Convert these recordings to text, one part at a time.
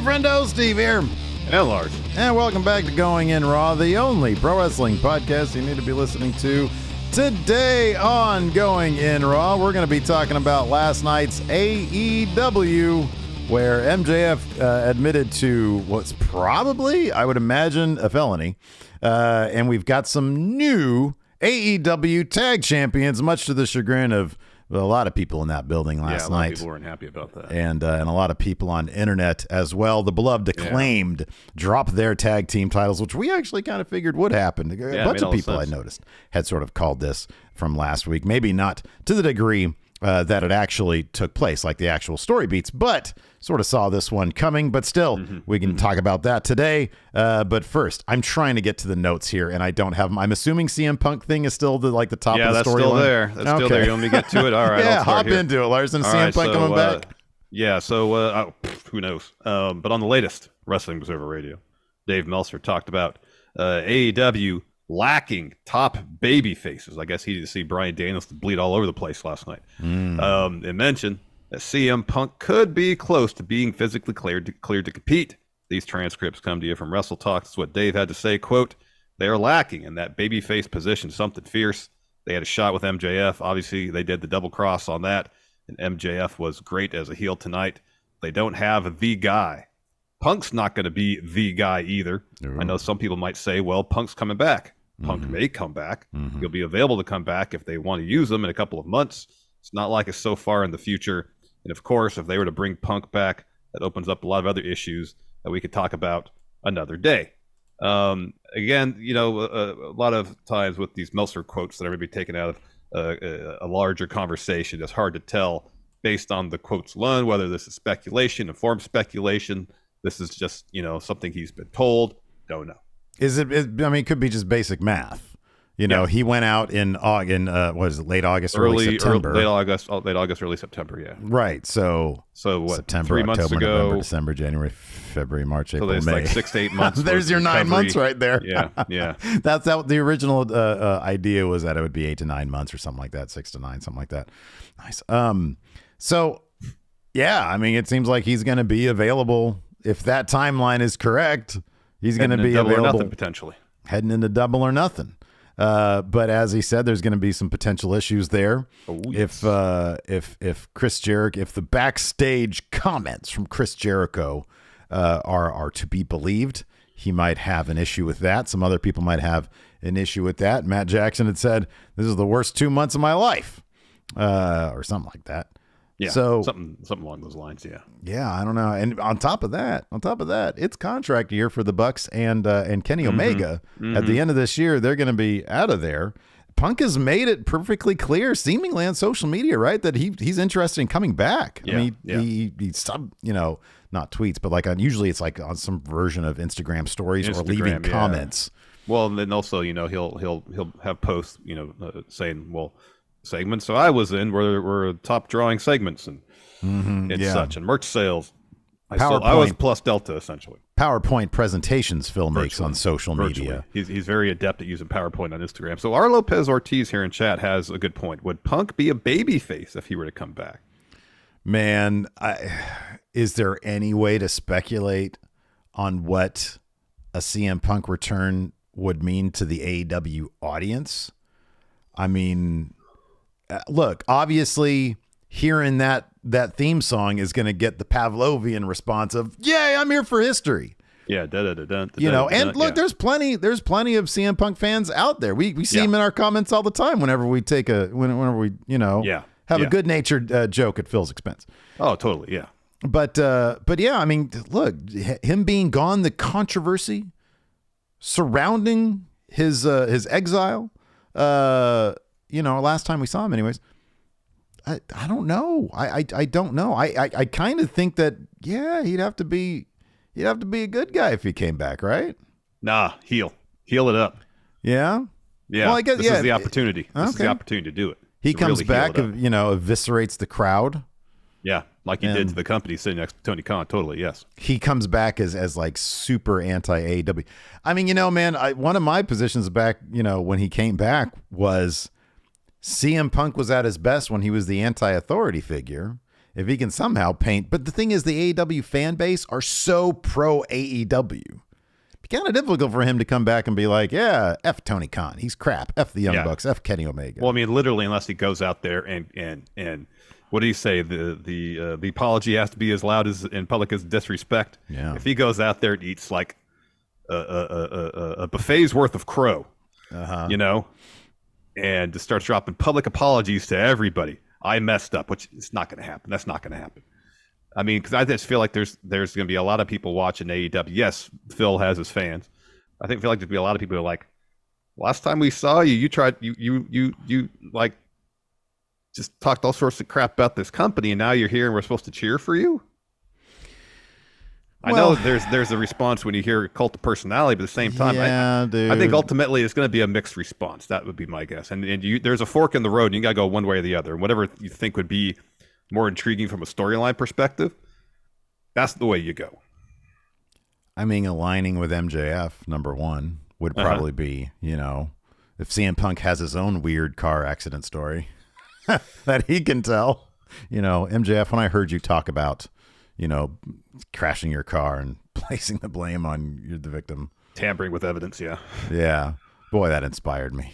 friendo, Steve here. And Larson. And welcome back to Going In Raw, the only pro wrestling podcast you need to be listening to. Today on Going In Raw, we're going to be talking about last night's AEW, where MJF admitted to what's probably, I would imagine, a felony. And we've got some new AEW tag champions, much to the chagrin of a lot of people in that building last night. A lot of people weren't happy about that. And a lot of people on internet as well. The beloved Acclaimed dropped their tag team titles, which we actually kind of figured would happen. A bunch of people I noticed had sort of called this from last week. Maybe not to the degree that it actually took place, like the actual story beats, but sort of saw this one coming. But still, we can talk about that today. But first, I'm trying to get to the notes here, and I don't have them. I'm assuming CM Punk thing is still the top of the story. Yeah, that's still there. That's still there. You want me to get to it? All right. Yeah, hop into it, Larson. CM Punk coming back. Yeah, so who knows? But on the latest Wrestling Observer Radio, Dave Meltzer talked about AEW lacking top baby faces. I guess he didn't see Bryan Danielson bleed all over the place last night. It mentioned that CM Punk could be close to being physically cleared to compete. These transcripts come to you from Wrestle Talk. That's what Dave had to say. Quote, they are lacking in that babyface position, something fierce. They had a shot with MJF. Obviously, they did the double cross on that, and MJF was great as a heel tonight. They don't have the guy. Punk's not going to be the guy either. I know some people might say, well, Punk's coming back. Punk may come back. He'll be available to come back if they want to use him in a couple of months. It's not like it's so far in the future. And of course, if they were to bring Punk back, that opens up a lot of other issues that we could talk about another day. Again, a lot of times with these Meltzer quotes that are going to be taken out of a larger conversation, it's hard to tell based on the quotes alone whether this is speculation, informed speculation. This is just, something he's been told. Don't know. It could be just basic math. He went out in late August, early September. Late August, early September, yeah. Right. So what? September, 3 months October, ago, November, December, January, February, March, April, May. So like 6 to 8 months. There's your 9 months right there. Yeah. That's the original idea was that it would be 8 to 9 months or something like that, 6 to 9, something like that. Nice. So yeah, it seems like he's going to be available if that timeline is correct. He's going to be available, or nothing, potentially heading into Double or Nothing. But as he said, there's going to be some potential issues there. Oh, yes. If Chris Jericho, if the backstage comments from Chris Jericho are to be believed, he might have an issue with that. Some other people might have an issue with that. Matt Jackson had said, "This is the worst 2 months of my life," or something like that. Yeah, so something along those lines. Yeah, I don't know. And on top of that, it's contract year for the Bucks and Kenny Omega. At the end of this year, they're going to be out of there. Punk has made it perfectly clear, seemingly on social media, right, that he's interested in coming back. Yeah, he stopped, not tweets, but usually it's like on some version of Instagram stories or leaving comments. Well, and then also, he'll have posts, saying, well, segments I was in were top drawing segments and such, and merch sales. I was plus Delta, essentially. PowerPoint presentations Phil makes on social media. He's very adept at using PowerPoint on Instagram. So R. Lopez Ortiz here in chat has a good point. Would Punk be a babyface if he were to come back? Man, is there any way to speculate on what a CM Punk return would mean to the AEW audience? Look, obviously hearing that theme song is going to get the Pavlovian response of, "Yay, I'm here for history." Yeah, look, there's plenty of CM Punk fans out there. We see them in our comments all the time whenever we have a good-natured joke at Phil's expense. Oh, totally, yeah. But yeah, look, him being gone, the controversy surrounding his exile, last time we saw him anyways, I don't know. I don't know. I kind of think that, he'd have to be a good guy if he came back, right? Nah, heel it up. Yeah. Yeah. Well, I guess, this is the opportunity. This is the opportunity to do it. He comes really back, eviscerates the crowd. Yeah. Like he did to the company sitting next to Tony Khan. Totally. Yes. He comes back as like super anti AEW. Man, one of my positions back, when he came back was CM Punk was at his best when he was the anti-authority figure. if he can somehow paint. But the thing is, the AEW fan base are so pro AEW. It'd be kind of difficult for him to come back and be like, yeah, F Tony Khan, he's crap. F the Young Bucks, F Kenny Omega. Well, I mean, literally, unless he goes out there and what do you say? The apology has to be as loud as in public as disrespect. Yeah. If he goes out there and eats like a buffet's worth of crow, you know, and just starts dropping public apologies to everybody. I messed up, which is not going to happen. That's not going to happen. I mean, because I just feel like there's going to be a lot of people watching AEW. Yes, Phil has his fans. I feel like there'd be a lot of people who are like, last time we saw you, you tried, you like just talked all sorts of crap about this company, and now you're here and we're supposed to cheer for you. I know there's a response when you hear cult of personality, but at the same time, I think ultimately it's going to be a mixed response. That would be my guess. And there's a fork in the road, and you got to go one way or the other. And whatever you think would be more intriguing from a storyline perspective, that's the way you go. I mean, aligning with MJF, number one, would probably be, you know, if CM Punk has his own weird car accident story that he can tell. You know, MJF, when I heard you talk about, you know, crashing your car and placing the blame on the victim. Tampering with evidence, yeah. Yeah. Boy, that inspired me.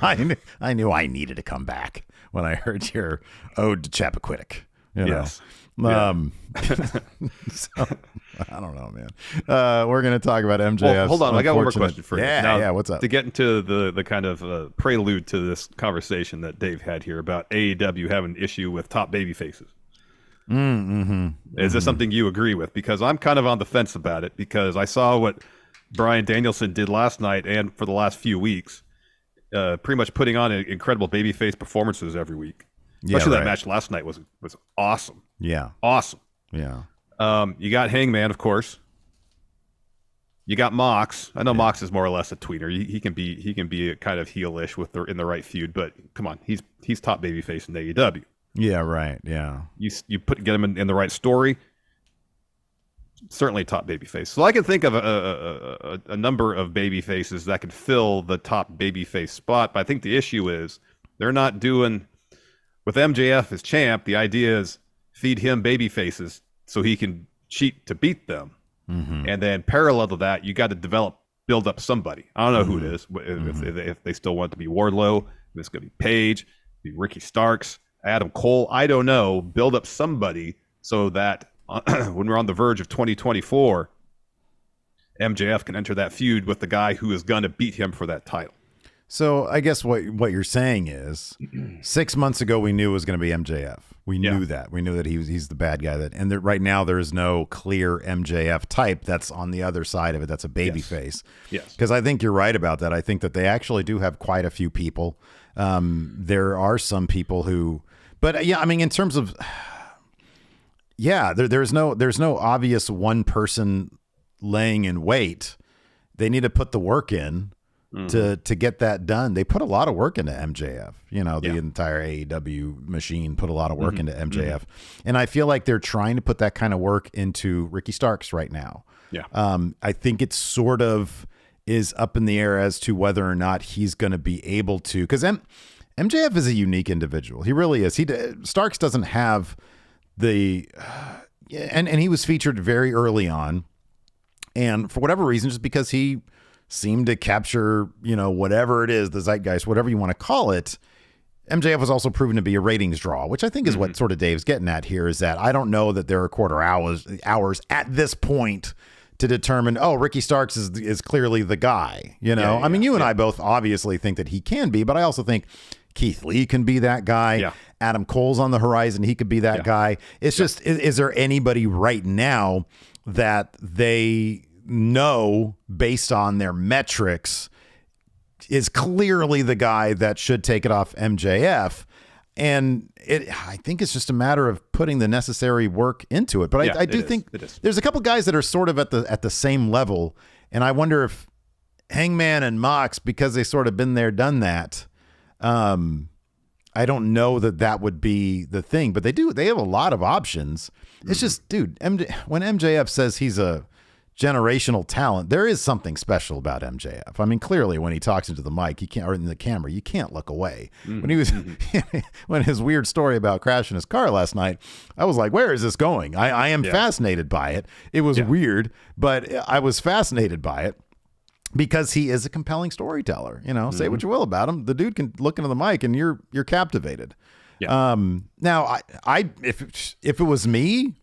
I knew I needed to come back when I heard your ode to Chappaquiddick. You know? Yes. So, I don't know, man. We're going to talk about MJF. Well, hold on. I got one more question for you. Yeah, what's up? To get into the kind of prelude to this conversation that Dave had here about AEW having an issue with top baby faces. Is this something you agree with? Because I'm kind of on the fence about it, because I saw what Bryan Danielson did last night and for the last few weeks, pretty much putting on incredible babyface performances every week. Especially that match last night was awesome. Yeah. Awesome. Yeah. You got Hangman, of course. You got Mox. I know Mox is more or less a tweener. He can be a kind of heelish in the right feud, but come on, he's top babyface in AEW. Yeah, right. Yeah. You get him in the right story. Certainly top babyface. So I can think of a number of babyfaces that could fill the top babyface spot. But I think the issue is they're not doing with MJF as champ. The idea is feed him babyfaces so he can cheat to beat them, and then parallel to that, you got to build up somebody. I don't know who it is. If they still want it to be Wardlow, if it's going to be Paige, be Ricky Starks, Adam Cole, I don't know. Build up somebody so that when we're on the verge of 2024, MJF can enter that feud with the guy who is going to beat him for that title. So I guess what you're saying is 6 months ago we knew it was going to be MJF. We knew that. We knew that he's the bad guy. Right now there is no clear MJF type that's on the other side of it. That's a baby face. Yes. Because I think you're right about that. I think that they actually do have quite a few people. There are some people who, but yeah, I mean, in terms of, there's no obvious one person laying in wait. They need to put the work in to get that done. They put a lot of work into MJF. You know, the entire AEW machine put a lot of work into MJF. And I feel like they're trying to put that kind of work into Ricky Starks right now. Yeah. I think it sort of is up in the air as to whether or not he's going to be able to, because MJF is a unique individual. He really is. Starks doesn't have the, and he was featured very early on, and for whatever reason, just because he seemed to capture, you know, whatever it is, the zeitgeist, whatever you want to call it, MJF was also proven to be a ratings draw, which I think is what sort of Dave's getting at here, is that I don't know that there are quarter hours at this point to determine, Ricky Starks is clearly the guy, you know? I mean, you and I both obviously think that he can be, but I also think Keith Lee can be that guy. Yeah. Adam Cole's on the horizon. He could be that guy. It's just, is there anybody right now that they know based on their metrics is clearly the guy that should take it off MJF? And I think it's just a matter of putting the necessary work into it. But I do think there's a couple guys that are sort of at the same level. And I wonder if Hangman and Mox, because they sort of been there, done that, I don't know that would be the thing, but they have a lot of options. It's just, dude, when MJF says he's a generational talent, there is something special about MJF. I mean, clearly when he talks into the mic, you can't, or in the camera, you can't look away. When he was, when his weird story about crashing his car last night, I was like, where is this going? I am fascinated by it. It was weird, but I was fascinated by it because he is a compelling storyteller. You know, say what you will about him. The dude can look into the mic and you're captivated. Yeah. Now if it was me,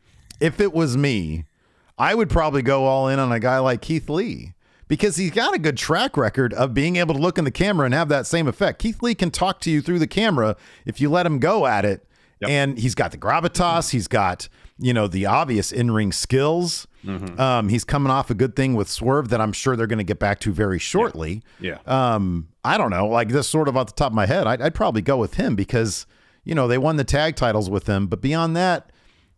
I would probably go all in on a guy like Keith Lee because he's got a good track record of being able to look in the camera and have that same effect. Keith Lee can talk to you through the camera if you let him go at it. Yep. And he's got the gravitas. He's got, the obvious in-ring skills. He's coming off a good thing with Swerve that I'm sure they're going to get back to very shortly. Yeah. I don't know, like this sort of off the top of my head, I'd probably go with him because, they won the tag titles with him. But beyond that,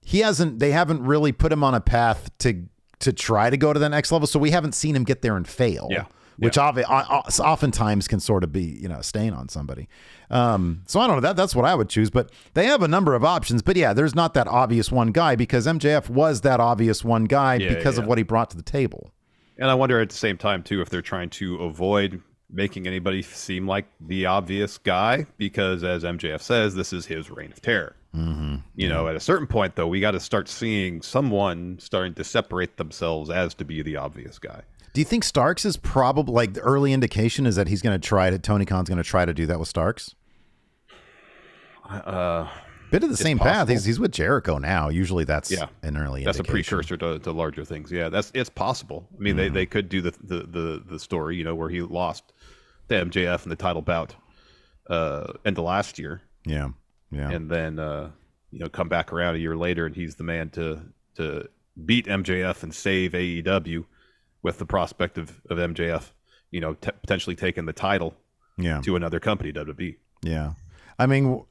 they haven't really put him on a path to try to go to the next level. So we haven't seen him get there and fail, which oftentimes can sort of be, a stain on somebody. So I don't know, that's what I would choose, but they have a number of options, but there's not that obvious one guy because MJF was that obvious one guy because of what he brought to the table. And I wonder at the same time too, if they're trying to avoid making anybody seem like the obvious guy, because as MJF says, this is his reign of terror. At a certain point, though, we got to start seeing someone starting to separate themselves as to be the obvious guy. Do you think Starks is probably, like, the early indication is that he's going to Tony Khan's going to try to do that with Starks? Bit of the same path. He's with Jericho now. Usually that's an early indication. That's a precursor to larger things. Yeah, it's possible. I mean, they could do the story, where he lost to MJF in the title bout end of last year. Yeah. And then come back around a year later and he's the man to beat MJF and save AEW with the prospect of MJF, potentially taking the title to another company, WWE. Yeah. I mean,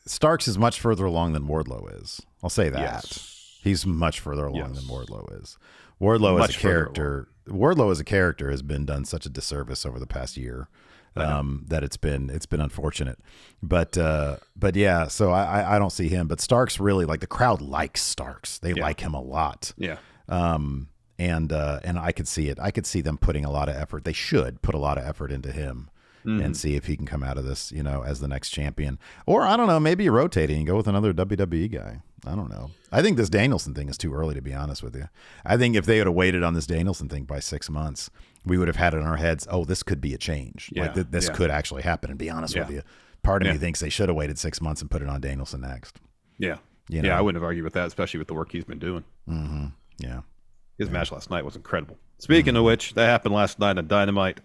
Starks is much further along than Wardlow is. I'll say that. Yes. He's much further along than Wardlow is. Wardlow as a character has been done such a disservice over the past year. That it's been unfortunate, but yeah, so I don't see him, but Starks really, like, the crowd likes Starks. They like him a lot. Yeah. And I could see it. I could see them putting a lot of effort. They should put a lot of effort into him and see if he can come out of this, as the next champion, or I don't know, maybe rotating and go with another WWE guy. I don't know. I think this Danielson thing is too early, to be honest with you. I think if they would have waited on this Danielson thing by 6 months, we would have had it in our heads, oh, this could be a change. Yeah, like this could actually happen. And be honest with you, part of me thinks they should have waited 6 months and put it on Danielson next. Yeah. Yeah, I wouldn't have argued with that, especially with the work he's been doing. Yeah. His match last night was incredible. Speaking of which, that happened last night on Dynamite.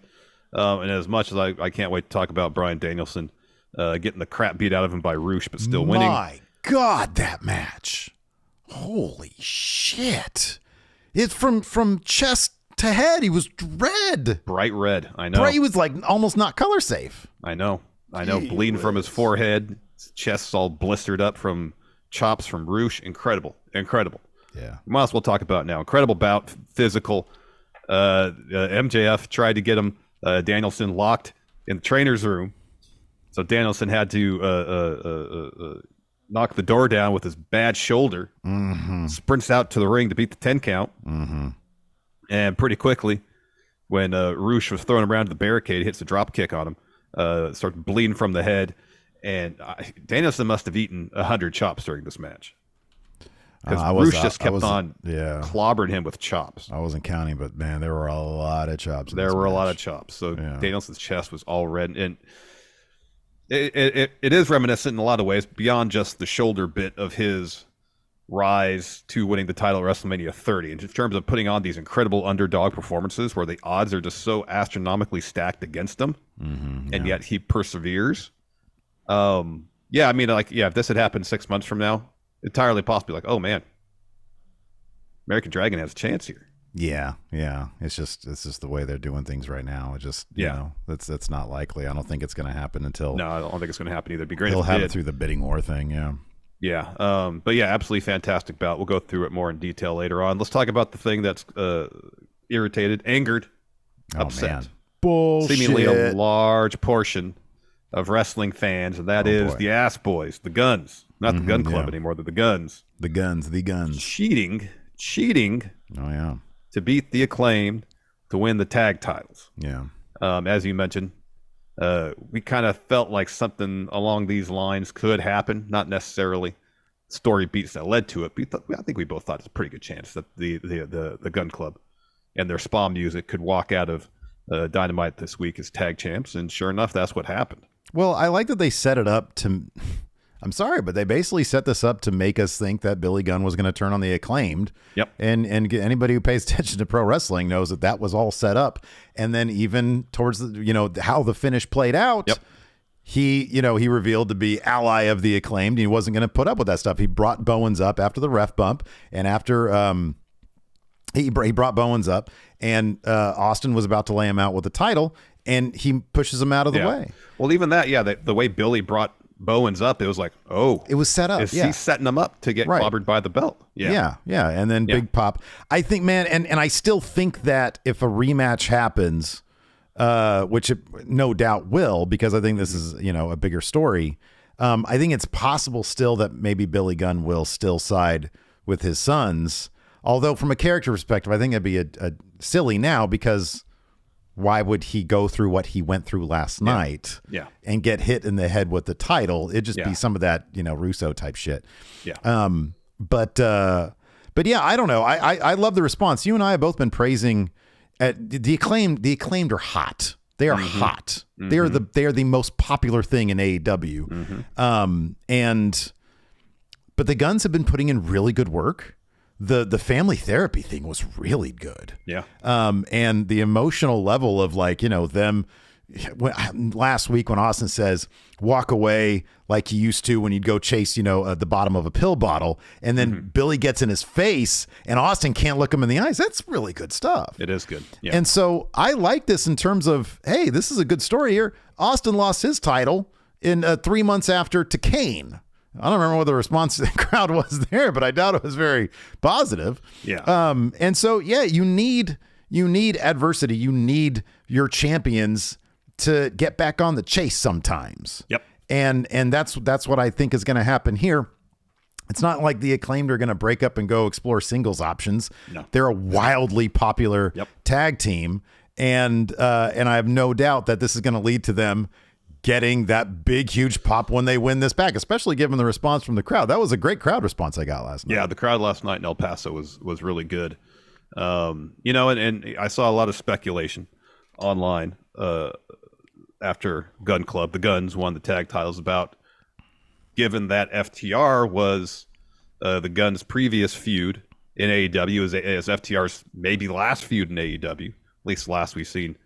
And as much as I can't wait to talk about Bryan Danielson getting the crap beat out of him by Roosh, but still winning. My God, that match. Holy shit. It's from chest to head. He was red. Bright red. I know. He was like almost not color safe. I know. Bleeding from his forehead. His chest's all blistered up from chops from Roosh. Incredible. Yeah. Might as well talk about it now. Incredible bout. Physical. MJF tried to get him, Danielson, locked in the trainer's room. So Danielson had to knock the door down with his bad shoulder. Sprints out to the ring to beat the 10 count. And pretty quickly, when Roosh was throwing him around to the barricade, hits a drop kick on him, starts bleeding from the head. And Danielson must have eaten 100 chops during this match. Because Roosh just kept on clobbering him with chops. I wasn't counting, but man, there were a lot of chops. A lot of chops. So Danielson's chest was all red. And it is reminiscent in a lot of ways, beyond just the shoulder bit of his rise to winning the title at WrestleMania 30. In terms of putting on these incredible underdog performances where the odds are just so astronomically stacked against him, and yet he perseveres. If this had happened 6 months from now, entirely possible. Like, oh man, American Dragon has a chance here. Yeah. It's just the way they're doing things right now. It just, that's not likely. I don't think it's going to happen until. No, I don't think it's going to happen either. It'd be great. They'll have it through the bidding war thing. Yeah. Yeah. Absolutely fantastic bout. We'll go through it more in detail later on. Let's talk about the thing that's irritated, angered, upset. Man. Bullshit. Seemingly a large portion of wrestling fans, and that is the Ass Boys, the Guns. Not the Gun Club anymore. They're the Guns. The Guns. Cheating. Oh, yeah. to beat the Acclaimed to win the tag titles. Yeah. As you mentioned, we kind of felt like something along these lines could happen, not necessarily story beats that led to it. But I think we both thought it's a pretty good chance that the Gun Club and their spa music could walk out of Dynamite this week as tag champs, and sure enough, that's what happened. Well, I like that they set it up to. I'm sorry, but they basically set this up to make us think that Billy Gunn was going to turn on the Acclaimed. Yep. And anybody who pays attention to pro wrestling knows that was all set up. And then even towards how the finish played out, yep. he revealed to be ally of the Acclaimed. And he wasn't going to put up with that stuff. He brought Bowens up after the ref bump, and after he brought Bowens up, and Austin was about to lay him out with the title, and he pushes him out of the way. Well, even that, the way Billy brought Bowens up, it was like, it was set up. He setting him up to get clobbered by the belt? Yeah. And then big pop. I think, man, and I still think that if a rematch happens, which it no doubt will, because I think this is a bigger story. I think it's possible still that maybe Billy Gunn will still side with his sons. Although from a character perspective, I think it'd be a silly now, because why would he go through what he went through last night and get hit in the head with the title? It'd just be some of that, Russo type shit. Yeah. But yeah, I don't know. I love the response. You and I have both been praising the Acclaimed. The Acclaimed are hot. They are hot. Mm-hmm. They are the most popular thing in AEW. Mm-hmm. But the Gunns have been putting in really good work. The family therapy thing was really good. Yeah. And the emotional level of them last week when Austin says, walk away like you used to when you'd go chase, the bottom of a pill bottle. And then Billy gets in his face and Austin can't look him in the eyes. That's really good stuff. It is good. Yeah. And so I like this in terms of, hey, this is a good story here. Austin lost his title in 3 months after to Kane. I don't remember what the response to the crowd was there, but I doubt it was very positive. Yeah. And so, yeah, you need adversity. You need your champions to get back on the chase sometimes. Yep. And that's what I think is going to happen here. It's not like the Acclaimed are going to break up and go explore singles options. No. They're a wildly popular tag team. And I have no doubt that this is going to lead to them getting that big, huge pop when they win this back, especially given the response from the crowd. That was a great crowd response I got last night. Yeah, the crowd last night in El Paso was really good. And I saw a lot of speculation online after Gun Club, the Gunns won the tag titles, about, given that FTR was the Gunns' previous feud in AEW as FTR's maybe last feud in AEW, at least last we've seen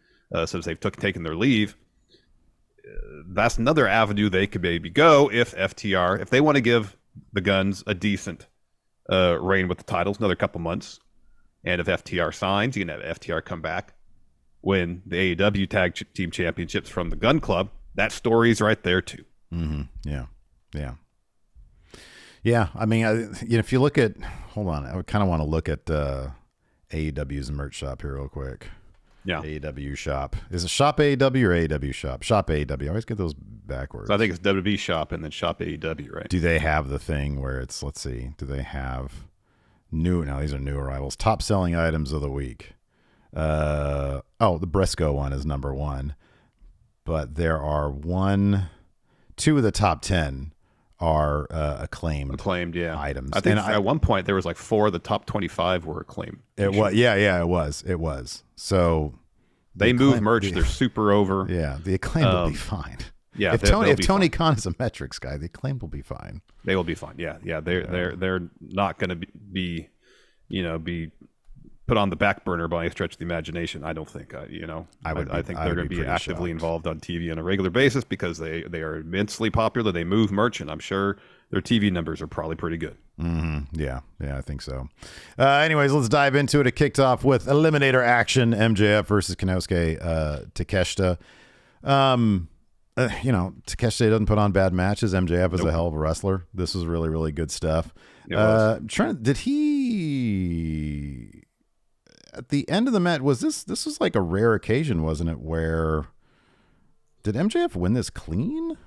since they've taken their leave. That's another avenue they could maybe go if they want to give the Gunns a decent reign with the titles, another couple months. And if FTR signs, you can have FTR come back, win the AEW Tag Team Championships from the Gun Club. That story's right there too. Mm-hmm. Yeah. I mean, if you look at, hold on, I would kind of want to look at AEW's merch shop here real quick. Yeah. AEW shop. Is it shop AEW or AEW shop? Shop AEW. I always get those backwards. So I think it's WWE shop and then shop AEW, right? Do they have the thing where it's, let's see, do they have these are new arrivals. Top selling items of the week. The Briscoe one is number 1. But there are 2 of the top 10 are acclaimed items. I think at one point there was like 4 of the top 25 were acclaimed. It was, it was. So they move merch. They're super over. Yeah, the Acclaimed will be fine. Yeah, if Tony Khan is a metrics guy, the Acclaimed will be fine. They will be fine. Yeah. They're not going to be put on the back burner by any stretch of the imagination. I don't think. I think they're going to be actively involved on TV on a regular basis because they are immensely popular. They move merch, and I'm sure their TV numbers are probably pretty good. Mm-hmm. Yeah, I think so. Anyways, let's dive into it. It kicked off with Eliminator Action, MJF versus Konosuke Takeshita. Takeshita doesn't put on bad matches. MJF is a hell of a wrestler. This was really, really good stuff. Did he, at the end of the match, this was like a rare occasion, wasn't it, where did MJF win this clean?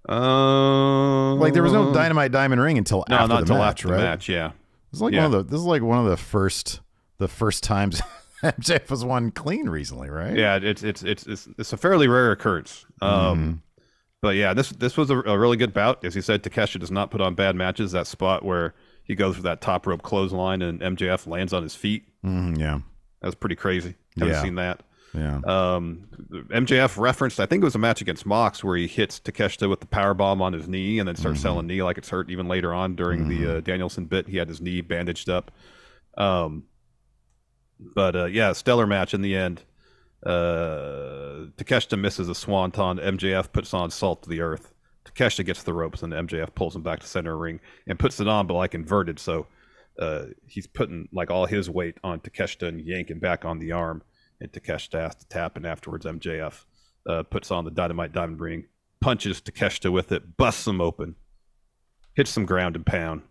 Like there was no Dynamite Diamond Ring until after the match, right? The match, yeah. This is like one of the first the first times MJF has won clean recently, right? Yeah, it's a fairly rare occurrence. But yeah, this was a really good bout. As you said, Takeshita does not put on bad matches. That spot where he goes for that top rope clothesline and MJF lands on his feet. Yeah, that was pretty crazy. Haven't seen that. Yeah. MJF referenced, I think it was a match against Mox where he hits Takeshita with the powerbomb on his knee and then starts selling knee like it's hurt. Even later on during the Danielson bit, he had his knee bandaged up. But yeah, stellar match in the end. Takeshita misses a swanton. MJF puts on salt to the earth. Takeshita gets the ropes and MJF pulls him back to center ring and puts it on, but like inverted. So he's putting like all his weight on Takeshita and yanking back on the arm. And Takeshita has to tap, and afterwards MJF puts on the Dynamite Diamond Ring, punches Takeshita with it, busts him open, hits some ground and pound.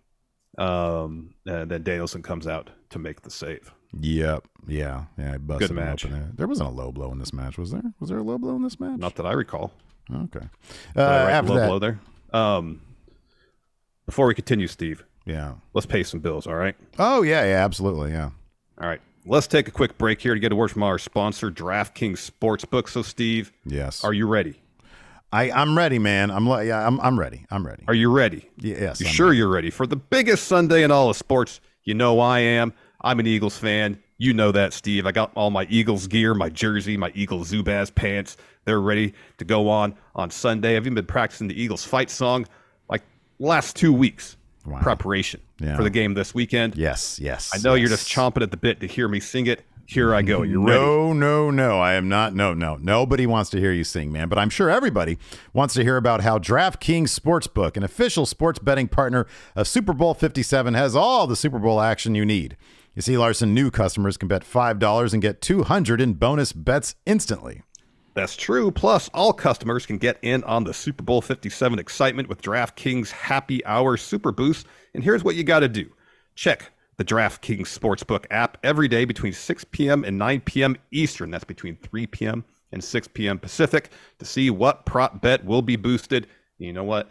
And then Danielson comes out to make the save. Yep. Yeah. Good match. There wasn't a low blow in this match, was there? Was there a low blow in this match? Not that I recall. Okay. After that, low blow there. Before we continue, Steve. Yeah. Let's pay some bills. All right. Oh yeah, absolutely, yeah. All right. Let's take a quick break here to get a word from our sponsor, DraftKings Sportsbook. So, Steve. Yes. Are you ready? I'm ready, man. I'm ready. I'm ready. Are you ready? Yes. You sure you're ready for the biggest Sunday in all of sports? You know I am. I'm an Eagles fan. You know that, Steve. I got all my Eagles gear, my jersey, my Eagles Zubaz pants. They're ready to go on Sunday. I've even been practicing the Eagles fight song like last 2 weeks. Wow. Preparation for the game this weekend. Yes. I know you're just chomping at the bit to hear me sing it. Here I go. You ready? No. I am not. No. Nobody wants to hear you sing, man. But I'm sure everybody wants to hear about how DraftKings Sportsbook, an official sports betting partner of Super Bowl 57, has all the Super Bowl action you need. You see, Larson, new customers can bet $5 and get $200 in bonus bets instantly. That's true. Plus, all customers can get in on the Super Bowl 57 excitement with DraftKings Happy Hour Super Boost. And here's what you got to do. Check the DraftKings Sportsbook app every day between 6 p.m. and 9 p.m. Eastern. That's between 3 p.m. and 6 p.m. Pacific to see what prop bet will be boosted. You know what?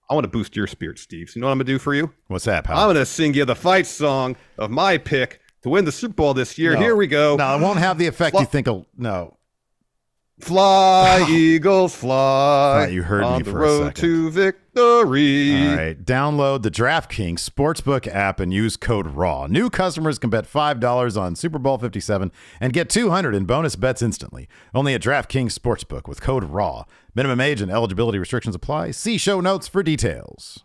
I want to boost your spirit, Steve. So you know what I'm going to do for you? What's that, pal? I'm going to sing you the fight song of my pick to win the Super Bowl this year. No. Here we go. No, it won't have the effect you think it'll... No. Fly, Eagles, fly. You heard on me the for road a second. to victory. All right. Download the DraftKings Sportsbook app and use code RAW. New customers can bet $5 on Super Bowl 57 and get $200 in bonus bets instantly. Only at DraftKings Sportsbook with code RAW. Minimum age and eligibility restrictions apply. See show notes for details.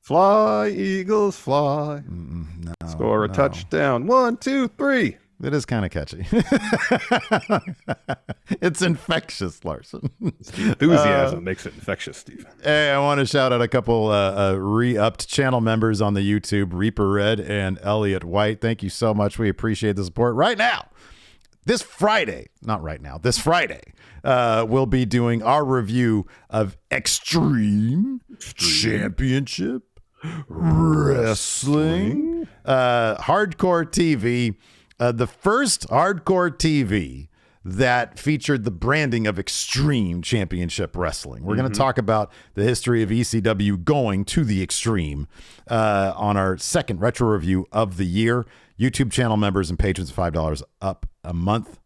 Fly, Eagles, fly. No, Score a touchdown. 1, 2, 3. It is kind of catchy. It's infectious, Larson. The enthusiasm makes it infectious, Steve. Hey, I want to shout out a couple re-upped channel members on the YouTube, Reaper Red and Elliot White. Thank you so much. We appreciate the support. Right now, this Friday, we'll be doing our review of Extreme Championship Wrestling. Hardcore TV. The first hardcore TV that featured the branding of Extreme Championship Wrestling. We're going to talk about the history of ECW going to the extreme on our second retro review of the year. YouTube channel members and patrons of $5 up a month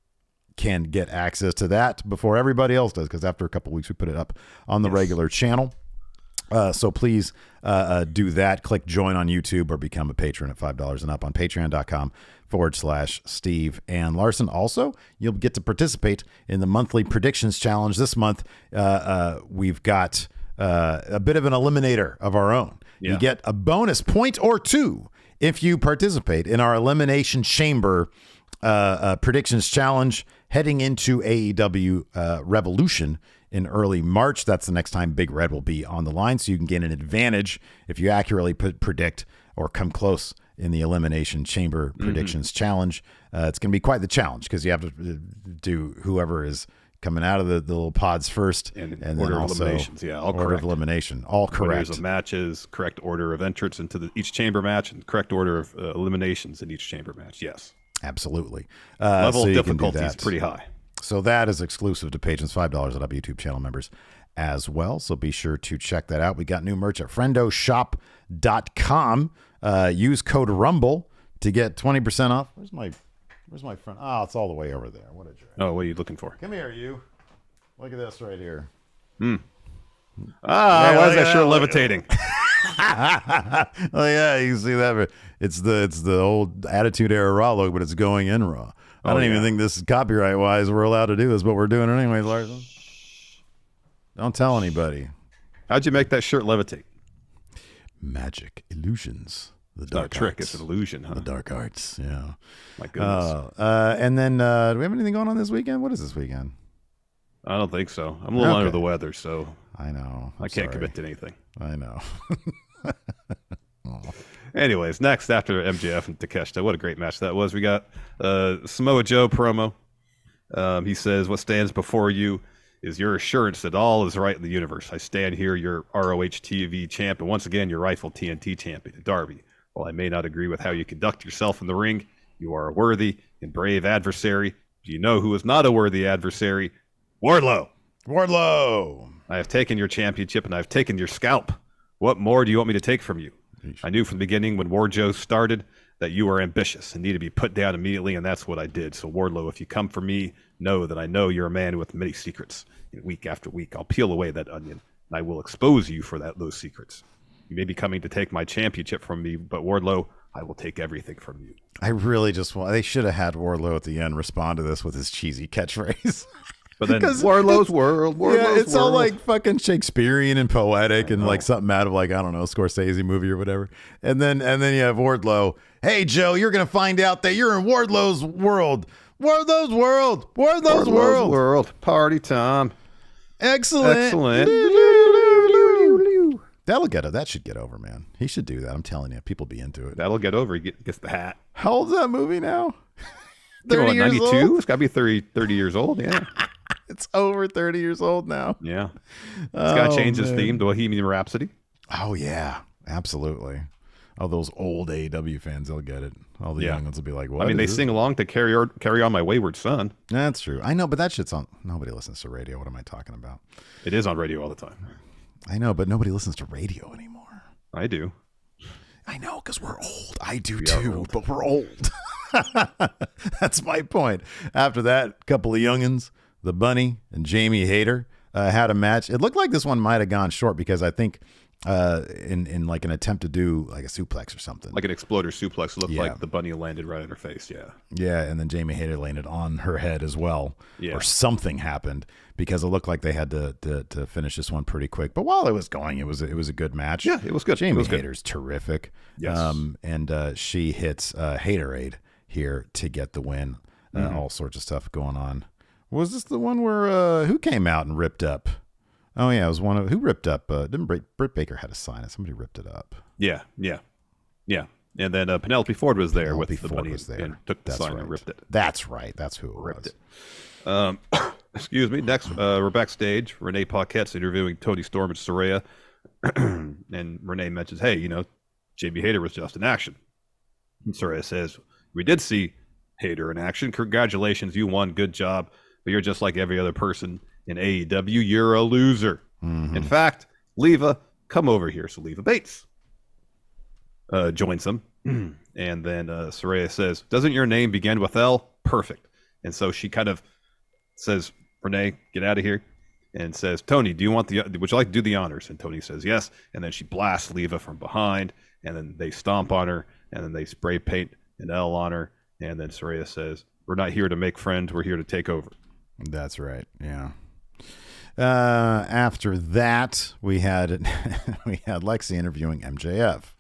can get access to that before everybody else does, because after a couple weeks we put it up on the regular channel. So please do that. Click join on YouTube or become a patron at $5 and up on patreon.com/Steve and Larson. Also, you'll get to participate in the monthly predictions challenge. This month, we've got a bit of an eliminator of our own. Yeah. You get a bonus point or two if you participate in our Elimination Chamber predictions challenge heading into AEW Revolution in early March. That's the next time Big Red will be on the line, so you can gain an advantage if you accurately predict or come close in the Elimination Chamber predictions challenge. It's going to be quite the challenge because you have to do whoever is coming out of the little pods first, and then order also of eliminations. Yeah, all order correct. of elimination, all correct. Orders of matches, correct order of entrance into each chamber match, and correct order of eliminations in each chamber match. Yes, absolutely. Level of difficulty is pretty high. So that is exclusive to patrons, $5 at up YouTube channel members as well. So be sure to check that out. We got new merch at friendoshop.com. Use code RUMBLE to get 20% off. Where's my friend? Oh, it's all the way over there. What a jerk. Oh, what are you looking for? Come here, you. Look at this right here. Why is that shirt levitating? Oh yeah, you can see that. It's the old Attitude Era Raw look, but it's going in Raw. I don't even think this is copyright wise we're allowed to do this, but we're doing it anyway, Larson. Don't tell anybody. How'd you make that shirt levitate? Magic, illusions, the dark trick. arts. It's an illusion, huh? The dark arts, yeah. My goodness. And then do we have anything going on this weekend? What is this weekend? I don't think so. I'm a little under the weather, so I know. I can't commit to anything. I know. Anyways, next after MJF and Takeshita, what a great match that was. We got Samoa Joe promo. He says, "What stands before you is your assurance that all is right in the universe. I stand here, your ROH TV champ, and once again, your rightful TNT champion, Darby. While I may not agree with how you conduct yourself in the ring, you are a worthy and brave adversary. Do you know who is not a worthy adversary? Wardlow. I have taken your championship and I've taken your scalp. What more do you want me to take from you? I knew from the beginning when Wardlow started that you were ambitious and need to be put down immediately, and that's what I did. So Wardlow, if you come for me, know that I know you're a man with many secrets. And week after week, I'll peel away that onion, and I will expose you for those secrets. You may be coming to take my championship from me, but Wardlow, I will take everything from you." I really just want... They should have had Wardlow at the end respond to this with his cheesy catchphrase. But then Wardlow's world. It's all like fucking Shakespearean and poetic and like something out of like, I don't know, Scorsese movie or whatever. And then you have Wardlow. "Hey, Joe, you're going to find out that you're in Wardlow's world. Wardlow's world. Party time. Excellent. That should get over, man. He should do that. I'm telling you, people be into it. That'll get over. He gets the hat. How old's that movie now? 30 years 92? old? It's got to be 30 years old, yeah. It's over 30 years old now. Yeah. It's got to change his theme to Bohemian Rhapsody. Oh, yeah. Absolutely. Oh, those old AEW fans, they'll get it. All the young ones will be like, what? I mean, they sing along to Carry On My Wayward Son. That's true. I know, but that shit's on. Nobody listens to radio. What am I talking about? It is on radio all the time. I know, but nobody listens to radio anymore. I do. I know, because we're old. I do too, but we're old. That's my point. After that, a couple of youngins, the Bunny and Jamie Hayter, had a match. It looked like this one might have gone short because I think in like an attempt to do like a suplex or something. Like an exploder suplex. It looked like the Bunny landed right on her face, Yeah, and then Jamie Hayter landed on her head as well. Yeah. Or something happened because it looked like they had to finish this one pretty quick. But while it was going, it was a good match. Yeah, it was good. Jamie Hayter's terrific. Yes. And she hits Haterade here to get the win. All sorts of stuff going on. Was this the one where who came out and ripped up? Oh yeah, it was one of who ripped up. Didn't Britt Baker had to sign it? Somebody ripped it up. Yeah. And then Penelope Ford was there with the Bunny and took the sign and ripped it. That's right. That's who it ripped was. It. Excuse me. Next, we're backstage. Renee Paquette's interviewing Tony Storm and Saraya, and Renee mentions, "Hey, Jamie Hayter was just in action." And Saraya says, "We did see Hayter in action. Congratulations, you won. Good job. But you're just like every other person in AEW. You're a loser." In fact, Leva, come over here. So Leva Bates joins them. And then Saraya says, "Doesn't your name begin with L? Perfect." And so she kind of says, "Renee, get out of here." And says, "Tony, would you like to do the honors?" And Tony says, "Yes." And then she blasts Leva from behind. And then they stomp on her. And then they spray paint an L on her. And then Saraya says, "We're not here to make friends. We're here to take over." That's right. Yeah. After that, we had Lexi interviewing MJF.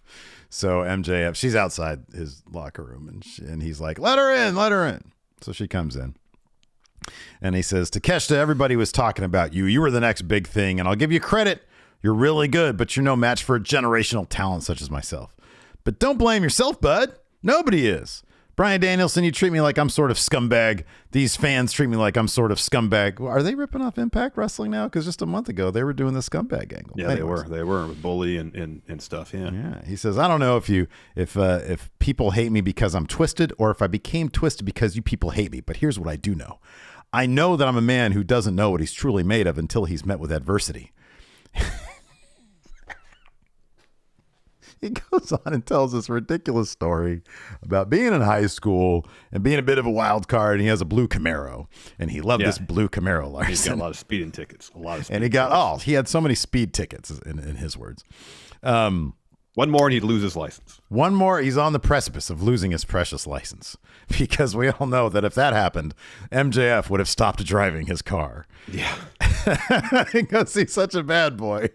So MJF, she's outside his locker room, and he's like, let her in. So she comes in, and he says, "Takeshita, everybody was talking about you. You were the next big thing, and I'll give you credit. You're really good, but you're no match for a generational talent such as myself. But don't blame yourself, bud. Nobody is. Bryan Danielson, you treat me like I'm sort of scumbag. These fans treat me like I'm sort of scumbag." Are they ripping off Impact Wrestling now? Because just a month ago, they were doing the scumbag angle. Yeah, anyways. They were with Bully and stuff, yeah. Yeah, he says, "I don't know if people hate me because I'm twisted or if I became twisted because you people hate me. But here's what I do know. I know that I'm a man who doesn't know what he's truly made of until he's met with adversity." he goes on and tells this ridiculous story about being in high school and being a bit of a wild card. And he has a blue Camaro, and he loved this blue Camaro, Larson. He's got a lot of speeding tickets. He had so many speed tickets, in his words. One more and he'd lose his license. One more, he's on the precipice of losing his precious license, because we all know that if that happened, MJF would have stopped driving his car. Yeah. Because he's such a bad boy,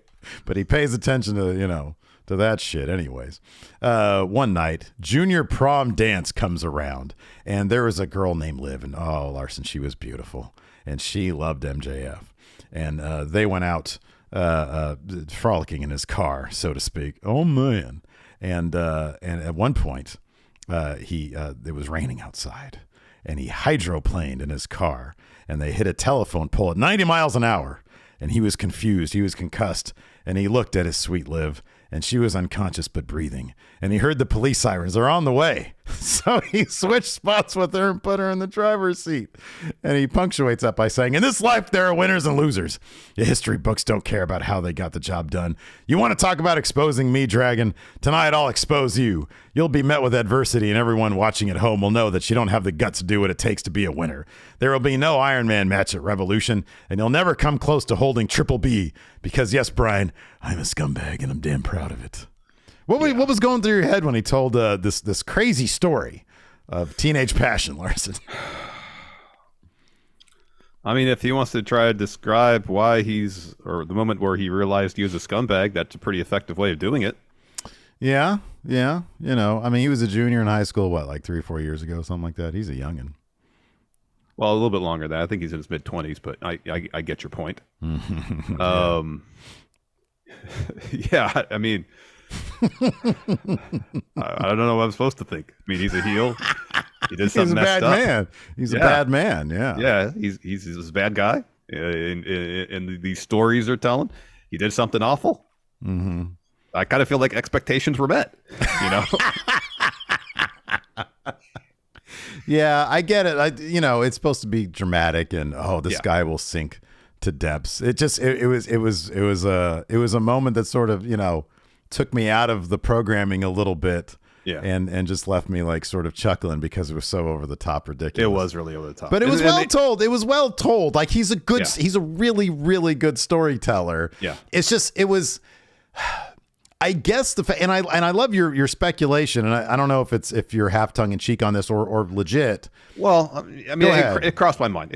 but he pays attention to that shit anyways. One night, junior prom dance comes around, and there was a girl named Liv, and Larson, she was beautiful, and she loved MJF, and they went out frolicking in his car, so to speak. Oh man. And at one point it was raining outside, and he hydroplaned in his car, and they hit a telephone pole at 90 miles an hour, and he was confused, he was concussed, and he looked at his sweet Liv, and she was unconscious but breathing, and he heard the police sirens. They're on the way. So he switched spots with her and put her in the driver's seat. And he punctuates that by saying, in this life, there are winners and losers. Your history books don't care about how they got the job done. You want to talk about exposing me, Dragon? Tonight, I'll expose you. You'll be met with adversity, and everyone watching at home will know that you don't have the guts to do what it takes to be a winner. There will be no Iron Man match at Revolution, and you'll never come close to holding Triple B, because, yes, Brian, I'm a scumbag, and I'm damn proud of it. What was going through your head when he told this crazy story of teenage passion, Larson? I mean, if he wants to try to describe why or the moment where he realized he was a scumbag, that's a pretty effective way of doing it. Yeah. I mean, he was a junior in high school, like 3 or 4 years ago, something like that. He's a youngin'. Well, a little bit longer than that. I think he's in his mid-20s, but I get your point. Yeah, I mean, I don't know what I'm supposed to think. I mean, he's a heel. He did something messed up. Man. He's a bad man. Yeah. Yeah. He's a bad guy. And these stories are telling, he did something awful. Mm-hmm. I kind of feel like expectations were met. Yeah, I get it. It's supposed to be dramatic, and this guy will sink to depths. It was a moment that sort of took me out of the programming a little bit, and just left me like sort of chuckling because it was so over the top ridiculous. It was really over the top, but it was told. It was well told. Like he's a really, really good storyteller. Yeah, it was. I guess and I love your speculation, and I don't know if you're half tongue in cheek on this or legit. Well, I mean, it crossed my mind.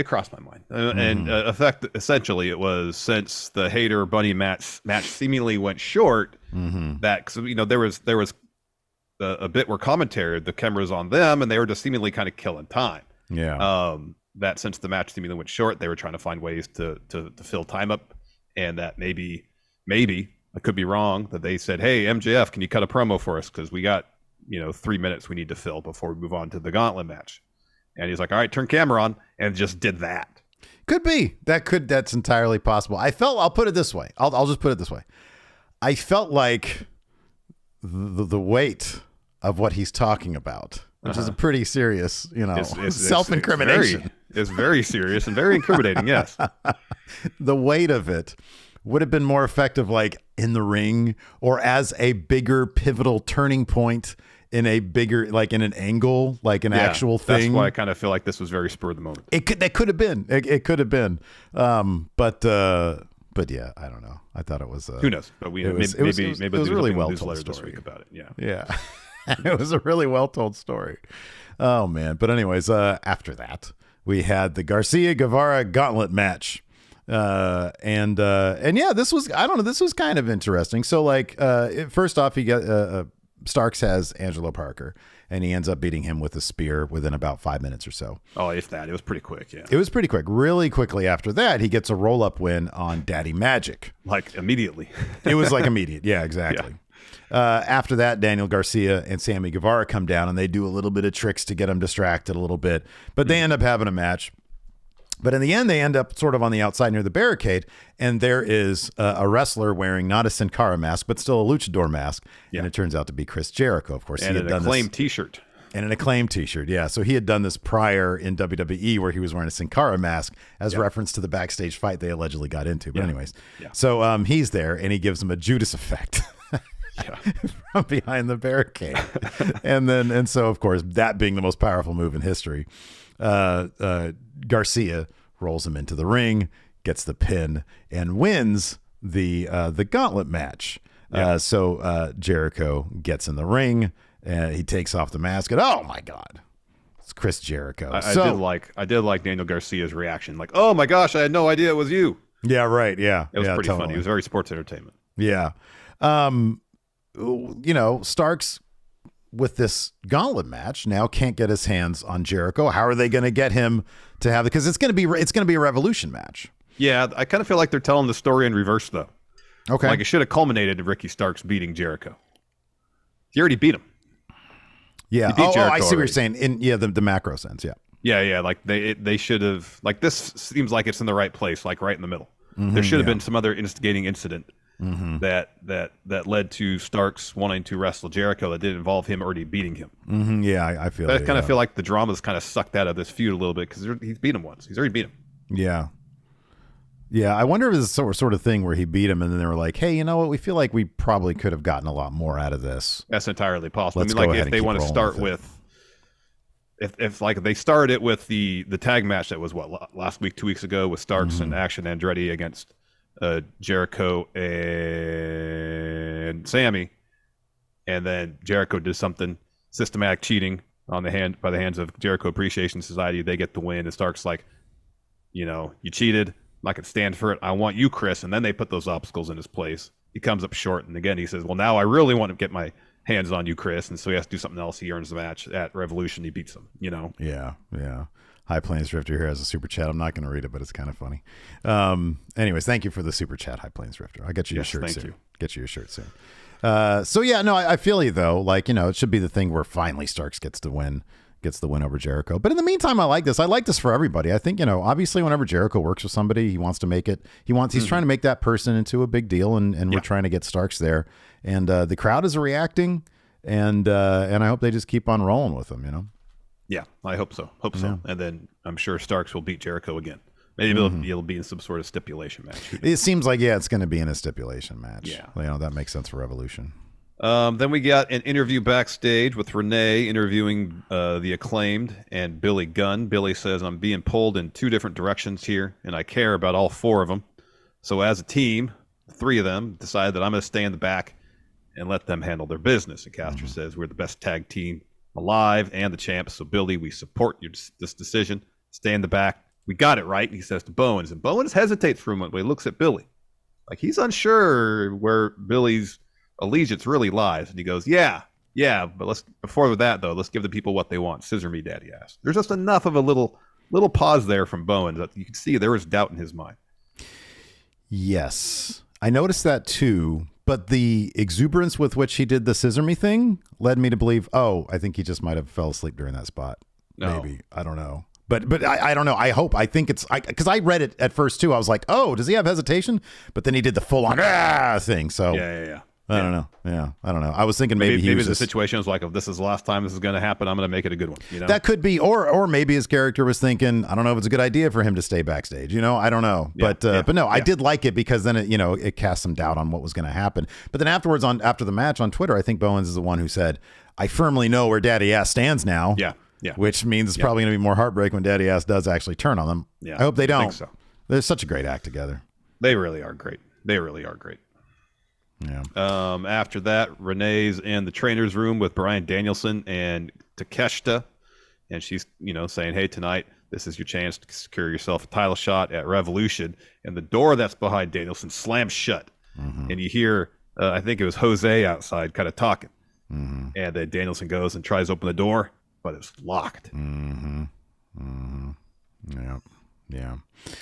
And essentially, it was since the Hater Bunny match seemingly went short. Mm-hmm. That there was a bit where commentary, the camera's on them, and they were just seemingly kind of killing time. Yeah. That since the match seemingly went short, they were trying to find ways to fill time up, and that maybe. I could be wrong, that they said, hey, MJF, can you cut a promo for us? Because we got, 3 minutes we need to fill before we move on to the Gauntlet match. And he's like, all right, turn camera on, and just did that. Could be. That's entirely possible. I'll put it this way. I'll just put it this way. I felt like the weight of what he's talking about, which is a pretty serious, self-incrimination. It's very serious and very incriminating, yes. The weight of it would have been more effective like in the ring or as a bigger pivotal turning point in a bigger, like in an angle, like an actual thing. That's why I kind of feel like this was very spur of the moment. That could have been. It could have been. But yeah, I don't know. I thought it was. Who knows? But maybe it was a really well told story this week about it. Yeah. Yeah. It was a really well told story. Oh man. But anyways, after that, we had the Garcia Guevara Gauntlet match. And yeah, this was kind of interesting. So like, first off, he got, Starks has Angelo Parker, and he ends up beating him with a spear within about 5 minutes or so. Oh, if that, it was pretty quick. Yeah, it was pretty quick. Really quickly after that, he gets a roll up win on Daddy Magic. Like immediately. It was like immediate. Yeah, exactly. Yeah. After that, Daniel Garcia and Sammy Guevara come down, and they do a little bit of tricks to get him distracted a little bit, but they end up having a match. But in the end, they end up sort of on the outside near the barricade, and there is a wrestler wearing not a Sin Cara mask, but still a luchador mask, and it turns out to be Chris Jericho, of course. And an Acclaimed t-shirt. And an Acclaimed t-shirt, yeah. So he had done this prior in WWE where he was wearing a Sin Cara mask as reference to the backstage fight they allegedly got into. But anyways, so he's there, and he gives him a Judas effect. from behind the barricade. and so, of course, that being the most powerful move in history, Garcia rolls him into the ring, gets the pin, and wins the Gauntlet Match. So Jericho gets in the ring, and he takes off the mask, and oh my God, it's Chris Jericho. I did like Daniel Garcia's reaction, like, oh my gosh, I had no idea it was you. Yeah, right. Yeah, it was pretty funny. It was very sports entertainment. Yeah, Starks with this Gauntlet match now can't get his hands on Jericho. How are they going to get him to have it? Because it's going to be a Revolution match. Yeah, I kind of feel like they're telling the story in reverse, though. Okay. Like, it should have culminated in Ricky Starks beating Jericho. He already beat him. Yeah. I see what you're saying. In the macro sense. Yeah. Yeah. Like they should have. Like, this seems like it's in the right place, like right in the middle. Mm-hmm, there should have been some other instigating incident that led to Starks wanting to wrestle Jericho that did involve him already beating him. Mm-hmm, yeah, I feel. I kind of feel like the drama's kind of sucked out of this feud a little bit because he's beat him once. He's already beat him. Yeah. Yeah, I wonder if it's a sort of thing where he beat him and then they were like, hey, you know what? We feel like we probably could have gotten a lot more out of this. That's entirely possible. If they want to start with, if like they started it with the tag match that was last week, 2 weeks ago with Starks and Action Andretti against Jericho and Sammy, and then Jericho did something systematic cheating by the hands of Jericho Appreciation Society. They get the win, and Starks like, you cheated. I can stand for it. I want you, Chris. And then they put those obstacles in his place. He comes up short. And again, he says, well, now I really want to get my hands on you, Chris. And so he has to do something else. He earns the match at Revolution. He beats him, Yeah. High Plains Drifter here has a super chat. I'm not going to read it, but it's kind of funny. Anyways, thank you for the super chat, High Plains Drifter. I'll get you your shirt soon. You. Get you your shirt soon. I feel you, though. Like, it should be the thing where finally Starks gets the win over Jericho. But in the meantime, I like this. I like this for everybody. I think, obviously whenever Jericho works with somebody, he wants to make it. He's trying to make that person into a big deal, and we're trying to get Starks there. And the crowd is reacting, and I hope they just keep on rolling with him, Yeah, I hope so. So. And then I'm sure Starks will beat Jericho again. Maybe it'll be in some sort of stipulation match. It seems like, it's going to be in a stipulation match. Yeah. That makes sense for Revolution. Then we got an interview backstage with Renee interviewing the Acclaimed and Billy Gunn. Billy says, I'm being pulled in 2 different directions here, and I care about all 4 of them. So as a team, 3 of them decided that I'm going to stay in the back and let them handle their business. And Caster says, we're the best tag team alive and the champs. So Billy, we support this decision. Stay in the back. We got it right. And he says to Bowens. And Bowens hesitates for a moment, but he looks at Billy. Like he's unsure where Billy's allegiance really lies. And he goes, yeah, but before that though, let's give the people what they want. Scissor me, daddy ass. There's just enough of a little pause there from Bowens that you can see there was doubt in his mind. Yes, I noticed that too, but the exuberance with which he did the scissor me thing led me to believe, I think he just might have fell asleep during that spot. No. Maybe, I don't know. But I don't know. I think it's because I read it at first too. I was like, does he have hesitation? But then he did the full on thing. So yeah. I don't know. Yeah, I don't know. I was thinking maybe the situation was like, if this is the last time this is going to happen, I'm going to make it a good one. That could be, or maybe his character was thinking, I don't know if it's a good idea for him to stay backstage. I don't know. But no, I did like it because then it cast some doubt on what was going to happen. But then afterwards, after the match on Twitter, I think Bowens is the one who said, I firmly know where Daddy Ass stands now. Yeah. Which means it's probably going to be more heartbreak when Daddy Ass does actually turn on them. Yeah. I hope they don't. I think so. They're such a great act together. They really are great. Yeah. After that, Renee's in the trainer's room with Bryan Danielson and Takeshita, and she's saying, hey, tonight this is your chance to secure yourself a title shot at Revolution. And the door that's behind Danielson slams shut, and you hear I think it was Jose outside kind of talking, and then Danielson goes and tries to open the door, but it's locked. Yeah.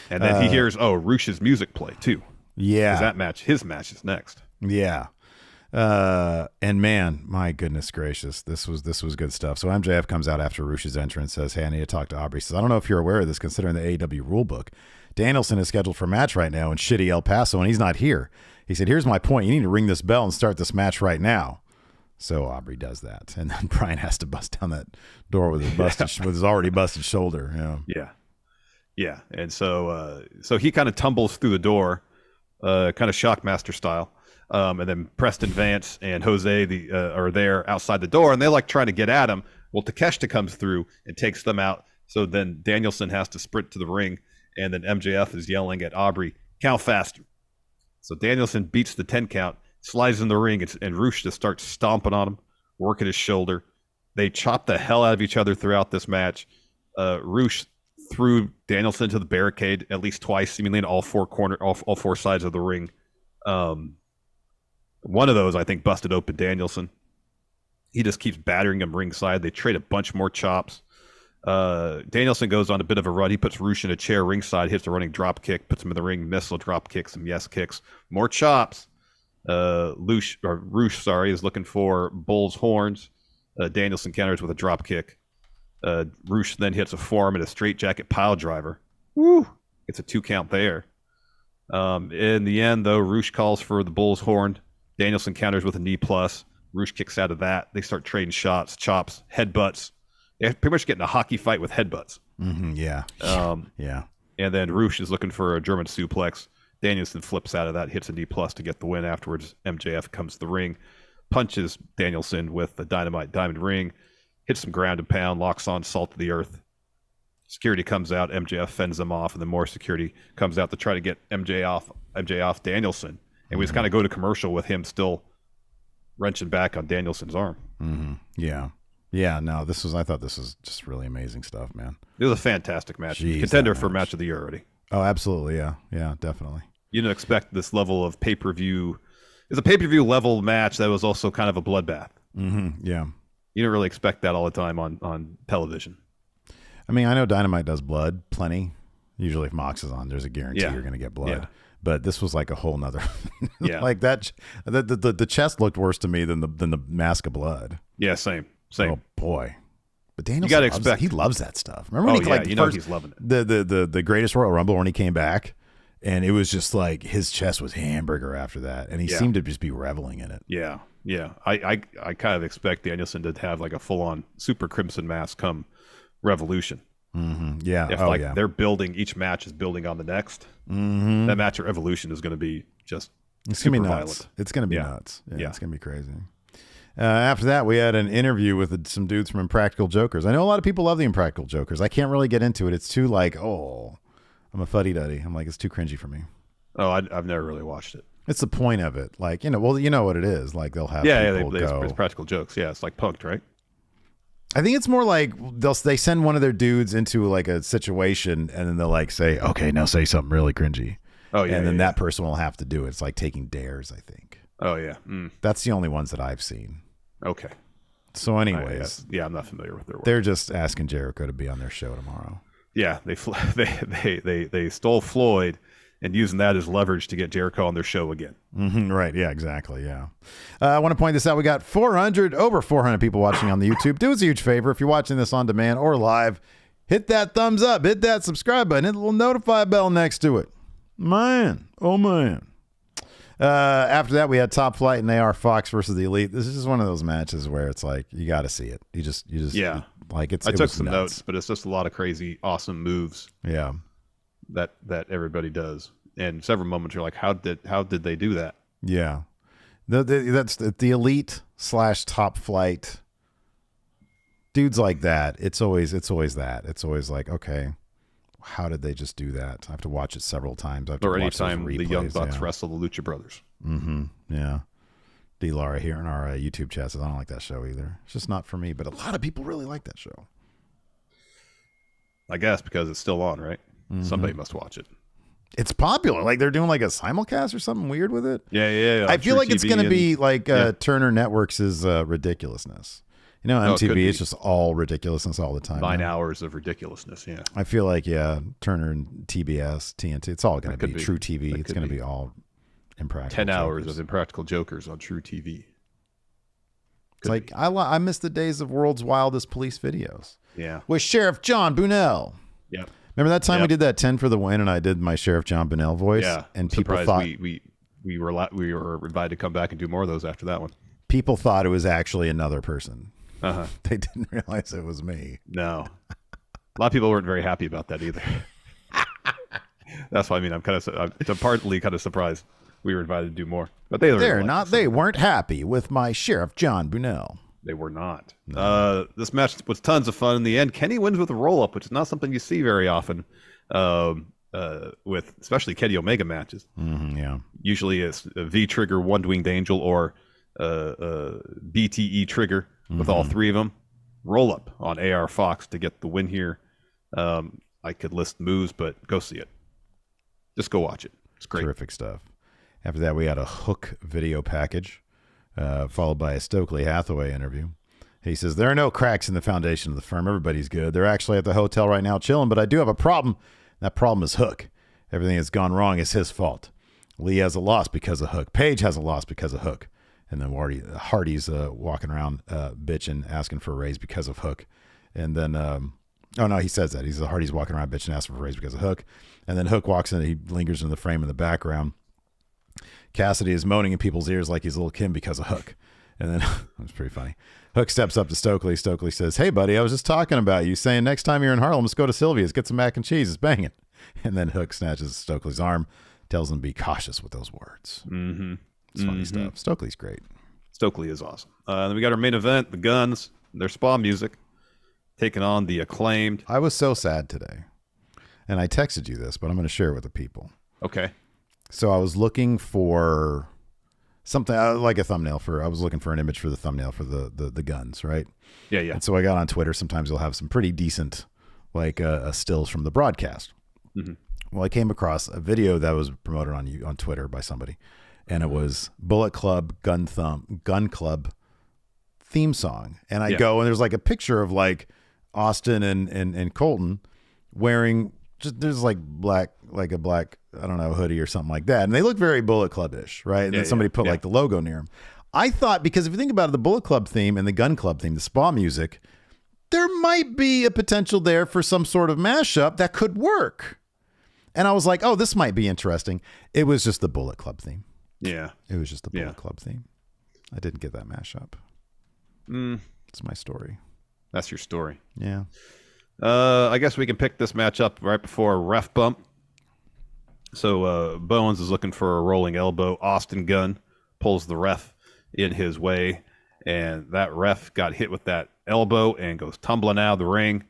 And then he hears Rush's music play too. Yeah, because his match is next. Yeah. And man, my goodness gracious, this was good stuff. So MJF comes out after Rush's entrance, says, hey, I need to talk to Aubrey. He says, I don't know if you're aware of this, considering the AEW rule book. Danielson is scheduled for a match right now in shitty El Paso, and he's not here. He said, here's my point. You need to ring this bell and start this match right now. So Aubrey does that. And then Bryan has to bust down that door with his already busted shoulder. Yeah. And so he kind of tumbles through the door, kind of Shockmaster style. And then Preston Vance and Jose are there outside the door, and they like trying to get at him. Well, Takeshita comes through and takes them out. So then Danielson has to sprint to the ring, and then MJF is yelling at Aubrey, "Count faster." So Danielson beats the 10 count, slides in the ring, and Rush just starts stomping on him, working his shoulder. They chop the hell out of each other throughout this match. Rush threw Danielson to the barricade at least twice, seemingly in all four sides of the ring. One of those, I think, busted open Danielson. He just keeps battering him ringside. They trade a bunch more chops. Danielson goes on a bit of a run. He puts Rush in a chair ringside, hits a running drop kick, puts him in the ring, missile drop kick, some yes kicks, more chops. Rush is looking for Bull's horns. Danielson counters with a drop kick. Rush then hits a forearm and a straight jacket pile driver. Woo! It's a 2 count there. In the end, though, Rush calls for the Bull's horn. Danielson counters with a knee plus. Rush kicks out of that. They start trading shots, chops, headbutts. They're pretty much getting a hockey fight with headbutts. Mm-hmm, yeah. Yeah. And then Rush is looking for a German suplex. Danielson flips out of that, hits a knee plus to get the win afterwards. MJF comes to the ring, punches Danielson with the dynamite diamond ring, hits some ground and pound, locks on salt to the earth. Security comes out, MJF fends them off, and then more security comes out to try to get MJ off Danielson. And we just kind of go to commercial with him still wrenching back on Danielson's arm. Mm-hmm. Yeah. Yeah, no, I thought this was just really amazing stuff, man. It was a fantastic match. Jeez, contender for match of the year already. Oh, absolutely. Yeah. Yeah, definitely. You didn't expect this level of pay-per-view. It's a pay-per-view level match that was also kind of a bloodbath. Mm-hmm. Yeah. You don't really expect that all the time on television. I mean, I know Dynamite does blood plenty. Usually if Mox is on, there's a guarantee you're going to get blood. Yeah. But this was like a whole nother, like that. The chest looked worse to me than the mask of blood. Yeah, same. Oh boy, but Danielson, he loves that stuff. Remember when he's loving it. The greatest Royal Rumble when he came back, and it was just like his chest was hamburger after that, and he seemed to just be reveling in it. Yeah, yeah. I kind of expect Danielson to have like a full on Super Crimson mask come Revolution. Mm-hmm. Yeah. If they're building, each match is building on the next. Mm-hmm. That match at Revolution is going to be just it's going to be nuts. Violent. It's going to be nuts. Yeah, it's going to be crazy. After that, we had an interview with some dudes from Impractical Jokers. I know a lot of people love the Impractical Jokers. I can't really get into it. It's too like, I'm a fuddy-duddy. I'm like, it's too cringy for me. Oh, I've never really watched it. It's the point of it. Like, you know what it is. Like, they'll have people go. It's practical jokes. Yeah, it's like Punked, right? I think it's more like they send one of their dudes into like a situation, and then they'll like say, okay, now say something really cringy. Oh, yeah. And then that person will have to do it. It's like taking dares, I think. Oh, yeah. That's the only ones that I've seen. Okay. So anyways. I'm not familiar with their work. They're just asking Jericho to be on their show tomorrow. Yeah, they stole Floyd and using that as leverage to get Jericho on their show again. Mm-hmm, right. Yeah, exactly. Yeah. I want to point this out. We got over 400 people watching on the YouTube. Do us a huge favor. If you're watching this on demand or live, hit that thumbs up, hit that subscribe button, hit the little notify bell next to it. Man. Oh, man. After that, we had Top Flight and AR Fox versus the Elite. This is just one of those matches where it's like, you got to see it. You just, like I took some notes, but it's just a lot of crazy, awesome moves. Yeah. That everybody does, and several moments you're like, how did they do that? Yeah, that's the Elite / Top Flight dudes like that. It's always that. It's always like, okay, how did they just do that? I have to watch it several times. I have to or watch anytime the Young Bucks wrestle the Lucha Brothers. Mm-hmm. Yeah. D. Lara here in our YouTube chat says I don't like that show either. It's just not for me, but a lot of people really like that show. I guess because it's still on, right? Mm-hmm. Somebody must watch it. It's popular. Like they're doing like a simulcast or something weird with it. Yeah. I feel like it's going to be like Turner Networks' ridiculousness. You know, MTV is just all ridiculousness all the time. 9 hours of ridiculousness, yeah. I feel like, Turner and TBS, TNT, it's all going to be True TV. It's going to be all Impractical 10 hours of Impractical Jokers on True TV. It's like, I miss the days of World's Wildest Police Videos. Yeah. With Sheriff John Bunnell. Yeah. Remember that time we did that 10 for the win and I did my Sheriff John Bunnell voice? Yeah. And people thought we were invited to come back and do more of those after that one. People thought it was actually another person. Uh-huh. They didn't realize it was me. No. A lot of people weren't very happy about that either. That's why I'm partly kind of surprised. we were invited to do more. But they weren't happy with my Sheriff John Bunnell. They were not. No. This match was tons of fun in the end. Kenny wins with a roll-up, which is not something you see very often with especially Kenny Omega matches. Yeah. Usually it's a V-trigger, one-winged angel, or BTE trigger with all three of them. Roll-up on AR Fox to get the win here. I could list moves, but go see it. Just go watch it. It's great. Terrific stuff. After that, we had a Hook video package. Followed by a Stokely Hathaway interview. He says, there are no cracks in the foundation of the firm. Everybody's good. They're actually at the hotel right now chilling, but I do have a problem. That problem is Hook. Everything that's gone wrong is his fault. Lee has a loss because of Hook. Paige has a loss because of Hook. And then Hardy's walking around bitching, asking for a raise because of Hook. And then, he says that. Hardy's walking around bitching, asking for a raise because of Hook. And then Hook walks in, he lingers in the frame in the background. Cassidy is moaning in people's ears like he's Lil' Kim because of Hook. And then, that's pretty funny. Hook steps up to Stokely. Stokely says, hey, buddy, I was just talking about you, saying next time you're in Harlem, let's go to Sylvia's, get some mac and cheese. It's banging. And then Hook snatches Stokely's arm, tells him to be cautious with those words. It's funny stuff. Stokely's great. Stokely is awesome. Then we got our main event, the Gunns, their spa music, taking on the Acclaimed. I was so sad today. And I texted you this, but I'm going to share it with the people. Okay. So I was looking for something like a thumbnail I was looking for an image for the thumbnail for the Gunns, right? Yeah. And so I got on Twitter. Sometimes you'll have some pretty decent, stills from the broadcast. Well, I came across a video that was promoted on Twitter by somebody, and it was Bullet Club Gun Club theme song. And I go, and there's like a picture of like Austin and Colton wearing there's like a black, I don't know, hoodie or something like that. And they look very Bullet Club-ish, right? And then somebody put like the logo near them. I thought, because if you think about it, the Bullet Club theme and the Gun Club theme, the spa music, there might be a potential there for some sort of mashup that could work. And I was like, oh, this might be interesting. It was just the Bullet Club theme. Yeah. It was just the Bullet Club theme. I didn't get that mashup. It's my story. That's your story. Yeah. I guess we can pick this match up right before a ref bump. So Bowens is looking for a rolling elbow. Austin Gunn pulls the ref in his way, and that ref got hit with that elbow and goes tumbling out of the ring.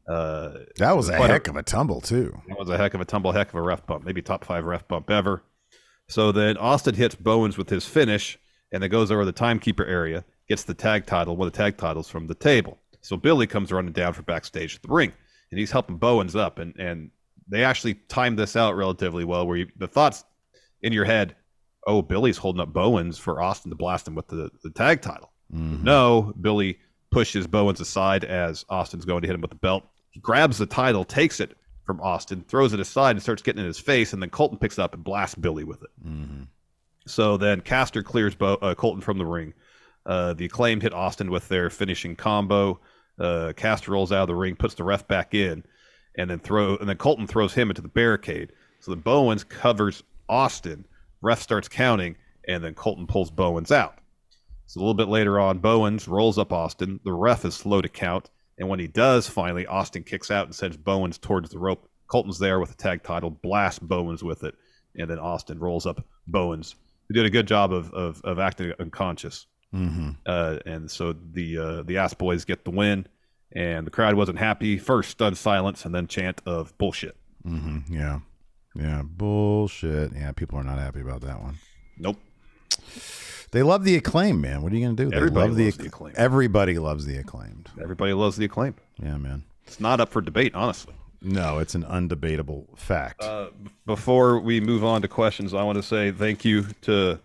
That was a heck of a tumble, too. That was a heck of a tumble, heck of a ref bump. Maybe top 5 ref bump ever. So then Austin hits Bowens with his finish, and then goes over the timekeeper area, gets the tag title, one of the tag titles from the table. So Billy comes running down for backstage at the ring, and he's helping Bowens up, and they actually timed this out relatively well, where the thoughts in your head, oh, Billy's holding up Bowens for Austin to blast him with the tag title. No, Billy pushes Bowens aside as Austin's going to hit him with the belt. He grabs the title, takes it from Austin, throws it aside, and starts getting in his face, and then Colton picks it up and blasts Billy with it. So then Caster clears Colton from the ring. The Acclaimed hit Austin with their finishing combo. Caster rolls out of the ring, puts the ref back in, and then Colton throws him into the barricade. So then Bowens covers Austin. Ref starts counting, and then Colton pulls Bowens out. So a little bit later on, Bowens rolls up Austin. The ref is slow to count, and when he does, finally, Austin kicks out and sends Bowens towards the rope. Colton's there with the tag title, blasts Bowens with it, and then Austin rolls up Bowens, who did a good job of acting unconscious. And so the Ass Boys get the win, and the crowd wasn't happy. First, stunned silence, and then chant of bullshit. Yeah, bullshit. Yeah, people are not happy about that one. Nope. They love the Acclaim, man. What are you going to do? Everybody loves the Acclaim. Everybody loves the Acclaimed. Everybody loves the Acclaim. Yeah, man. It's not up for debate, honestly. No, it's an undebatable fact. Before we move on to questions, I want to say thank you to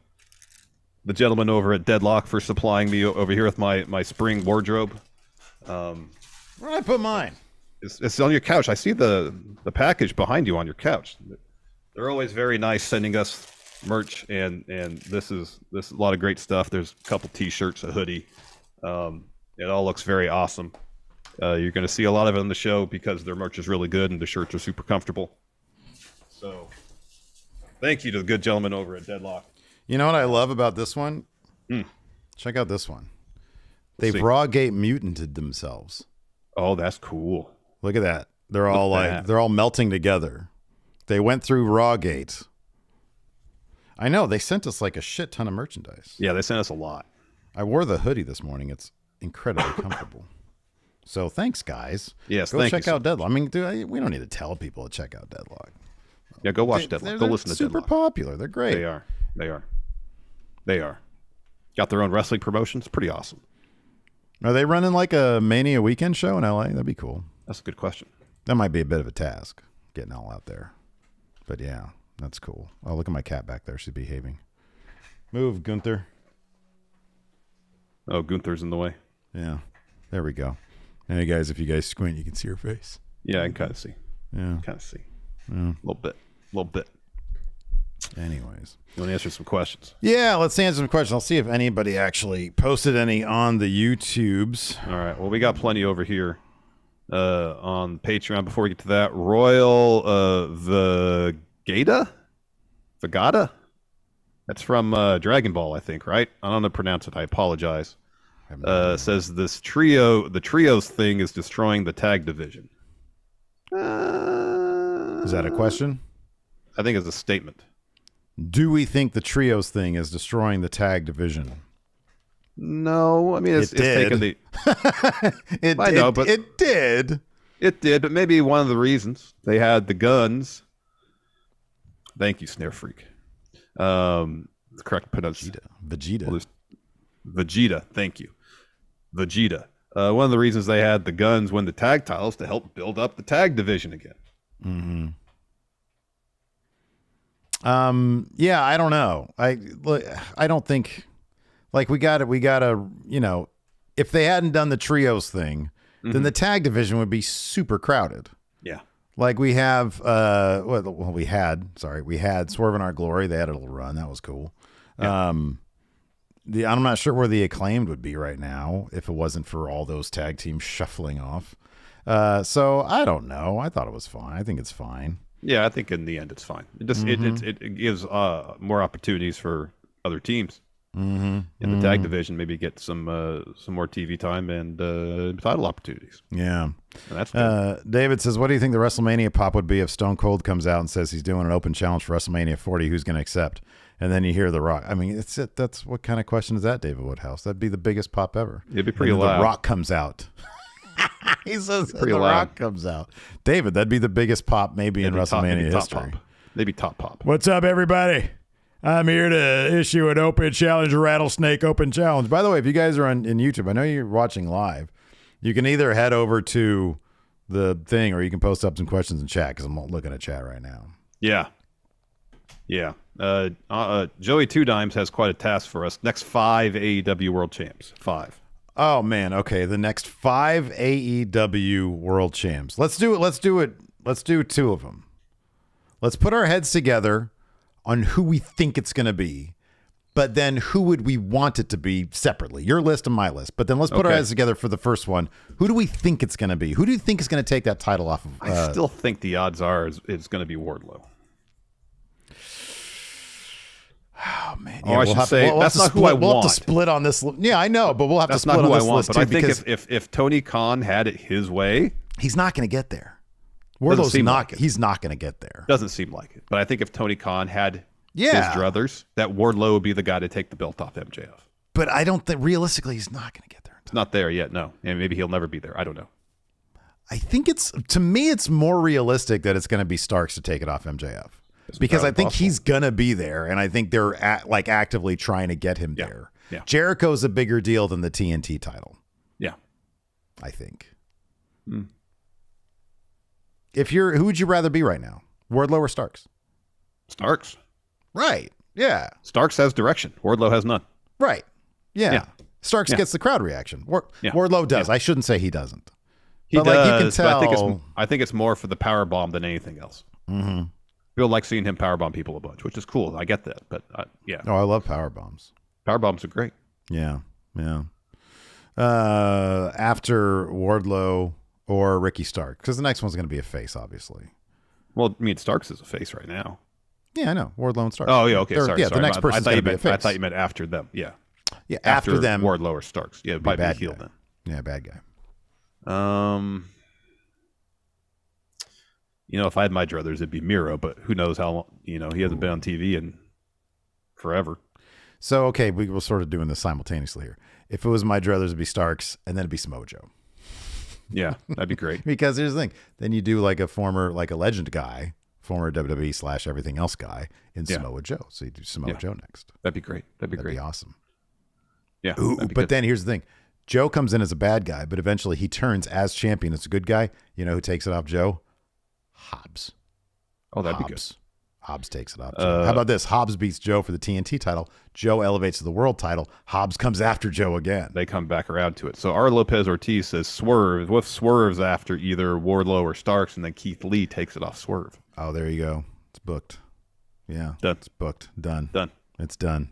the gentleman over at Deadlock for supplying me over here with my spring wardrobe. Where did I put mine? It's on your couch. I see the package behind you on your couch. They're always very nice sending us merch, and this is a lot of great stuff. There's a couple t-shirts, a hoodie. It all looks very awesome. You're going to see a lot of it on the show because their merch is really good and the shirts are super comfortable. So thank you to the good gentleman over at Deadlock. You know what I love about this one? Check out this one. They've Rawgate mutanted themselves. Oh, that's cool. Look at that. They're all they're all melting together. They went through Rawgate. I know. They sent us like a shit ton of merchandise. Yeah, they sent us a lot. I wore the hoodie this morning. It's incredibly comfortable. So thanks, guys. Yes, go check out Deadlock. I mean, dude, we don't need to tell people to check out Deadlock. Yeah, go watch Deadlock. Go listen to Deadlock. Super popular. They're great. They are. Got their own wrestling promotions. Pretty awesome. Are they running like a Mania weekend show in LA? That'd be cool. That's a good question. That might be a bit of a task, getting all out there. But yeah, that's cool. Oh, look at my cat back there. She's behaving. Move, Gunther. Oh, Gunther's in the way. Yeah. There we go. Now, you guys, if you guys squint, you can see her face. Yeah, I can kind of see. Yeah. Kind of see. A little bit. Anyways. You want to answer some questions? Yeah, let's answer some questions. I'll see if anybody actually posted any on the YouTubes. All right. Well, we got plenty over here on Patreon. Before we get to that, Royal Vegeta? That's from Dragon Ball, I think, right? I don't know how to pronounce it. I apologize. Says the trios thing is destroying the tag division. Is that a question? I think it's a statement. Do we think the trios thing is destroying the tag division? No, I mean it's taken the. It did. It did, but maybe one of the reasons they had the Gunns. Thank you, Snare Freak. The correct pronunciation. Vegeta. Thank you, Vegeta. One of the reasons they had the Gunns win the tag titles to help build up the tag division again. Mm-hmm. Yeah, I don't know. I don't think like we gotta, if they hadn't done the trios thing, then the tag division would be super crowded. Yeah. Like we have, we had Swerve in Our Glory. They had a little run. That was cool. Yeah. I'm not sure where the Acclaimed would be right now if it wasn't for all those tag teams shuffling off. So I don't know. I thought it was fine. I think it's fine. Yeah, I think in the end it's fine. It just it gives more opportunities for other teams in the tag division. Maybe get some more TV time and title opportunities. Yeah, and that's good. David says, "What do you think the WrestleMania pop would be if Stone Cold comes out and says he's doing an open challenge for WrestleMania 40? Who's going to accept?" And then you hear The Rock. I mean, that's what kind of question is that, David Woodhouse? That'd be the biggest pop ever. It'd be pretty loud. The Rock comes out. He says The loud. Rock comes out. David, that'd be the biggest pop maybe in WrestleMania history. Maybe top pop. What's up, everybody? I'm here to issue an open challenge, a rattlesnake open challenge. By the way, if you guys are in YouTube, I know you're watching live. You can either head over to the thing or you can post up some questions in chat because I'm looking at chat right now. Yeah. Yeah. Joey Two Dimes has quite a task for us. Next 5 AEW World Champs. 5. Oh man, okay. The next 5 AEW World Champs. Let's do it. Let's do 2 of them. Let's put our heads together on who we think it's going to be, but then who would we want it to be separately? Your list and my list. But then let's put our heads together for the first one. Who do we think it's going to be? Who do you think is going to take that title off of? I still think the odds are it's going to be Wardlow. Oh man! Yeah, that's not who I want. We'll have to split on this. Yeah, I know, but we'll have to split on this list too. But I think if Tony Khan had it his way, he's not going to get there. Wardlow's not. He's not going to get there. Doesn't seem like it. But I think if Tony Khan had his druthers, that Wardlow would be the guy to take the belt off MJF. But I don't think realistically he's not going to get there. It's not there yet. No, and maybe he'll never be there. I don't know. I think to me it's more realistic that it's going to be Starks to take it off MJF. Because I think he's going to be there, and I think they're actively trying to get him there. Yeah. Jericho's a bigger deal than the TNT title. Yeah. I think. Who would you rather be right now? Wardlow or Starks? Starks. Right. Yeah. Starks has direction. Wardlow has none. Right. Yeah. Starks gets the crowd reaction. Wardlow does. I shouldn't say he doesn't. He does, you can tell. I think it's more for the power bomb than anything else. Mm-hmm. People like seeing him powerbomb people a bunch, which is cool. I get that, but yeah. Oh, I love power bombs. Power bombs are great. Yeah. After Wardlow or Ricky Stark, because the next one's going to be a face, obviously. Well, I mean, Starks is a face right now. Yeah, I know. Wardlow and Starks. Oh, yeah, okay. Sorry. The next person's going to be a face. I thought you meant after them. Yeah. Yeah, after them. Wardlow or Starks. Yeah, it might be heel then. Yeah, bad guy. If I had my druthers, it'd be Miro, but who knows how long, he hasn't been on TV in forever. So, okay, we were sort of doing this simultaneously here. If it was my druthers, it'd be Starks, and then it'd be Samoa Joe. Yeah, that'd be great. Because here's the thing. Then you do like a legend guy, former WWE / everything else guy in Samoa Joe. So you do Samoa Joe next. That'd be great. That'd be awesome. Yeah. But then here's the thing. Joe comes in as a bad guy, but eventually he turns as champion as a good guy. You know who takes it off Joe? Hobbs. Oh, that'd be good. Hobbs takes it off Joe. How about this? Hobbs beats Joe for the TNT title. Joe elevates to the world title. Hobbs comes after Joe again. They come back around to it. So R. Lopez Ortiz says Swerve with Swerves after either Wardlow or Starks, and then Keith Lee takes it off Swerve. Oh, there you go. It's booked. Yeah. Done. It's booked. Done. It's done.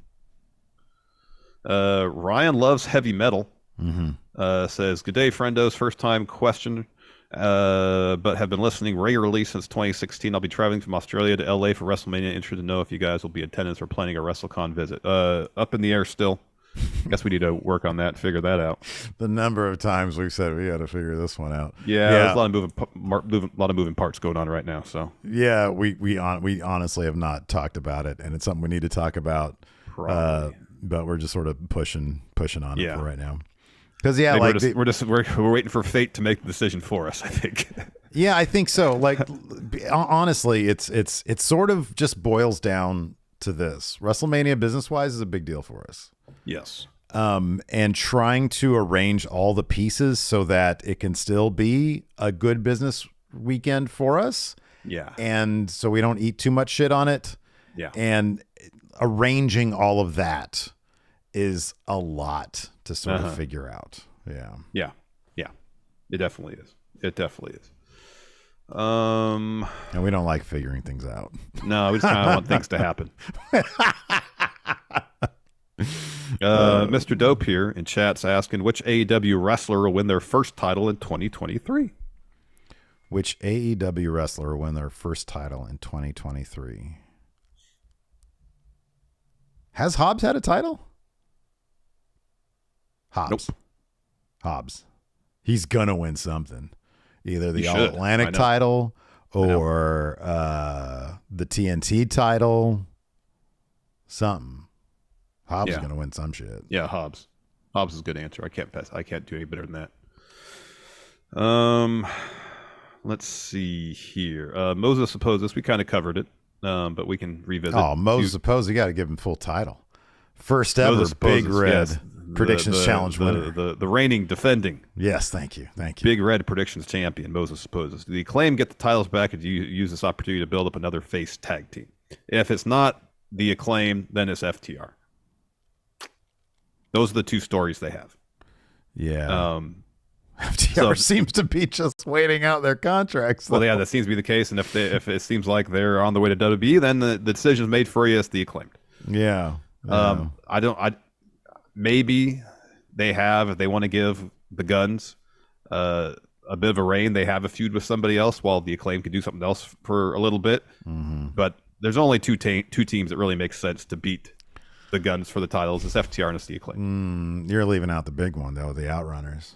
Ryan loves heavy metal. Mm-hmm. Says, good day, friendos. First time question, but have been listening regularly since 2016. I'll be traveling from Australia to LA for WrestleMania. Interested to know if you guys will be in attendance or planning a WrestleCon visit. Up in the air still. Guess we need to work on that, figure that out. The number of times we've said we got to figure this one out. Yeah, there's a lot of moving parts going on right now. So yeah, we honestly have not talked about it, and it's something we need to talk about. But we're just sort of pushing on it for right now. Because we're waiting for fate to make the decision for us, I think. Yeah, I think so. Like honestly, it's sort of just boils down to this. WrestleMania business wise is a big deal for us. Yes. And trying to arrange all the pieces so that it can still be a good business weekend for us. Yeah. And so we don't eat too much shit on it. Yeah. And arranging all of that is a lot to sort of figure out. Yeah. Yeah. Yeah. It definitely is. And we don't like figuring things out. No, we just kind of want things to happen. Mr. Dope here in chat's asking, which AEW wrestler will win their first title in 2023? Which AEW wrestler will win their first title in 2023? Has Hobbs had a title? Hobbs. Nope. Hobbs. He's gonna win something. Either the All Atlantic title or the TNT title. Something. Hobbs is gonna win some shit. Yeah, Hobbs. Hobbs is a good answer. I can't do any better than that. Let's see here. Moses Opposes. We kind of covered it, but we can revisit. Oh, Moses Opposes. You got to give him full title. First ever Moses Big Opposes, Red yes. Predictions Challenge winner. The reigning, defending. Yes, thank you. Big Red Predictions champion, Moses Opposes. The Acclaim get the titles back and use this opportunity to build up another face tag team. If it's not the Acclaim, then it's FTR. Those are the two stories they have. Yeah. FTR seems to be just waiting out their contracts. Though. Well, yeah, that seems to be the case. And if it seems like they're on the way to WWE, then the decision is made for you as the Acclaimed. Yeah. Maybe they have, if they want to give the Gunns a bit of a reign, they have a feud with somebody else while the Acclaim could do something else for a little bit. Mm-hmm. But there's only two teams that really make sense to beat the Gunns for the titles. It's FTR and it's the Acclaim. You're leaving out the big one, though, the Outrunners.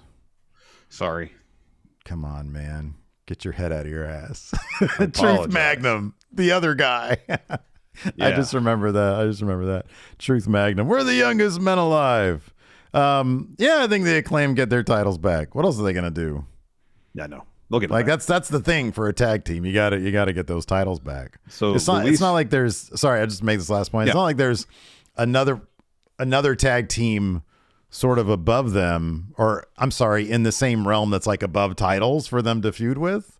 Sorry. Come on, man. Get your head out of your ass. Truth Magnum, the other guy. Yeah. I just remember that. Truth Magnum. We're the youngest men alive. I think the Acclaim get their titles back. What else are they gonna do? Yeah, no. They'll get like that's the thing for a tag team. You gotta get those titles back. So it's not like there's sorry, I just made this last point. It's not like there's another tag team sort of above them, or I'm sorry, in the same realm that's like above titles for them to feud with.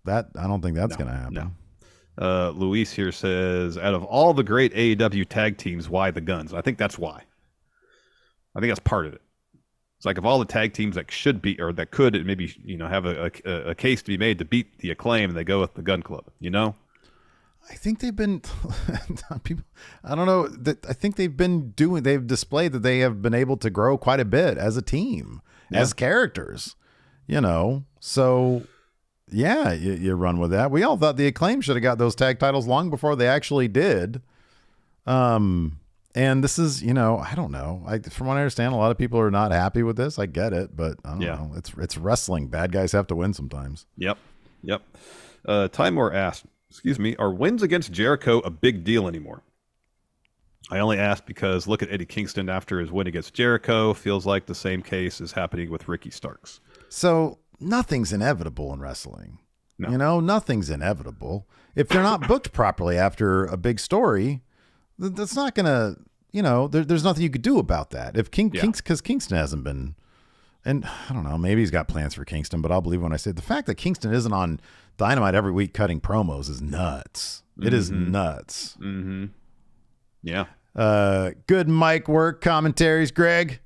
That I don't think that's gonna happen. No. Luis here says, out of all the great AEW tag teams, why the Gunns? I think that's why. I think that's part of it. It's like of all the tag teams that should be, or that could maybe, have a case to be made to beat the Acclaim, and they go with the Gun Club, I think they've been, people, I don't know, I think they've displayed that they have been able to grow quite a bit as a team, as characters, so... Yeah, you run with that. We all thought the Acclaim should have got those tag titles long before they actually did. And this is, I don't know. From what I understand, a lot of people are not happy with this. I get it, but I don't know. It's wrestling. Bad guys have to win sometimes. Yep. Timor asked, are wins against Jericho a big deal anymore? I only asked because look at Eddie Kingston after his win against Jericho. Feels like the same case is happening with Ricky Starks. So nothing's inevitable in wrestling. No. You know, nothing's inevitable. If they're not booked properly after a big story, that's not going to, you know, there's nothing you could do about that. If because Kingston hasn't been, and I don't know, maybe he's got plans for Kingston, but I'll believe when I say the fact that Kingston isn't on Dynamite every week cutting promos is nuts. It is nuts. Mm-hmm. Yeah. Good mic work commentaries, Greg.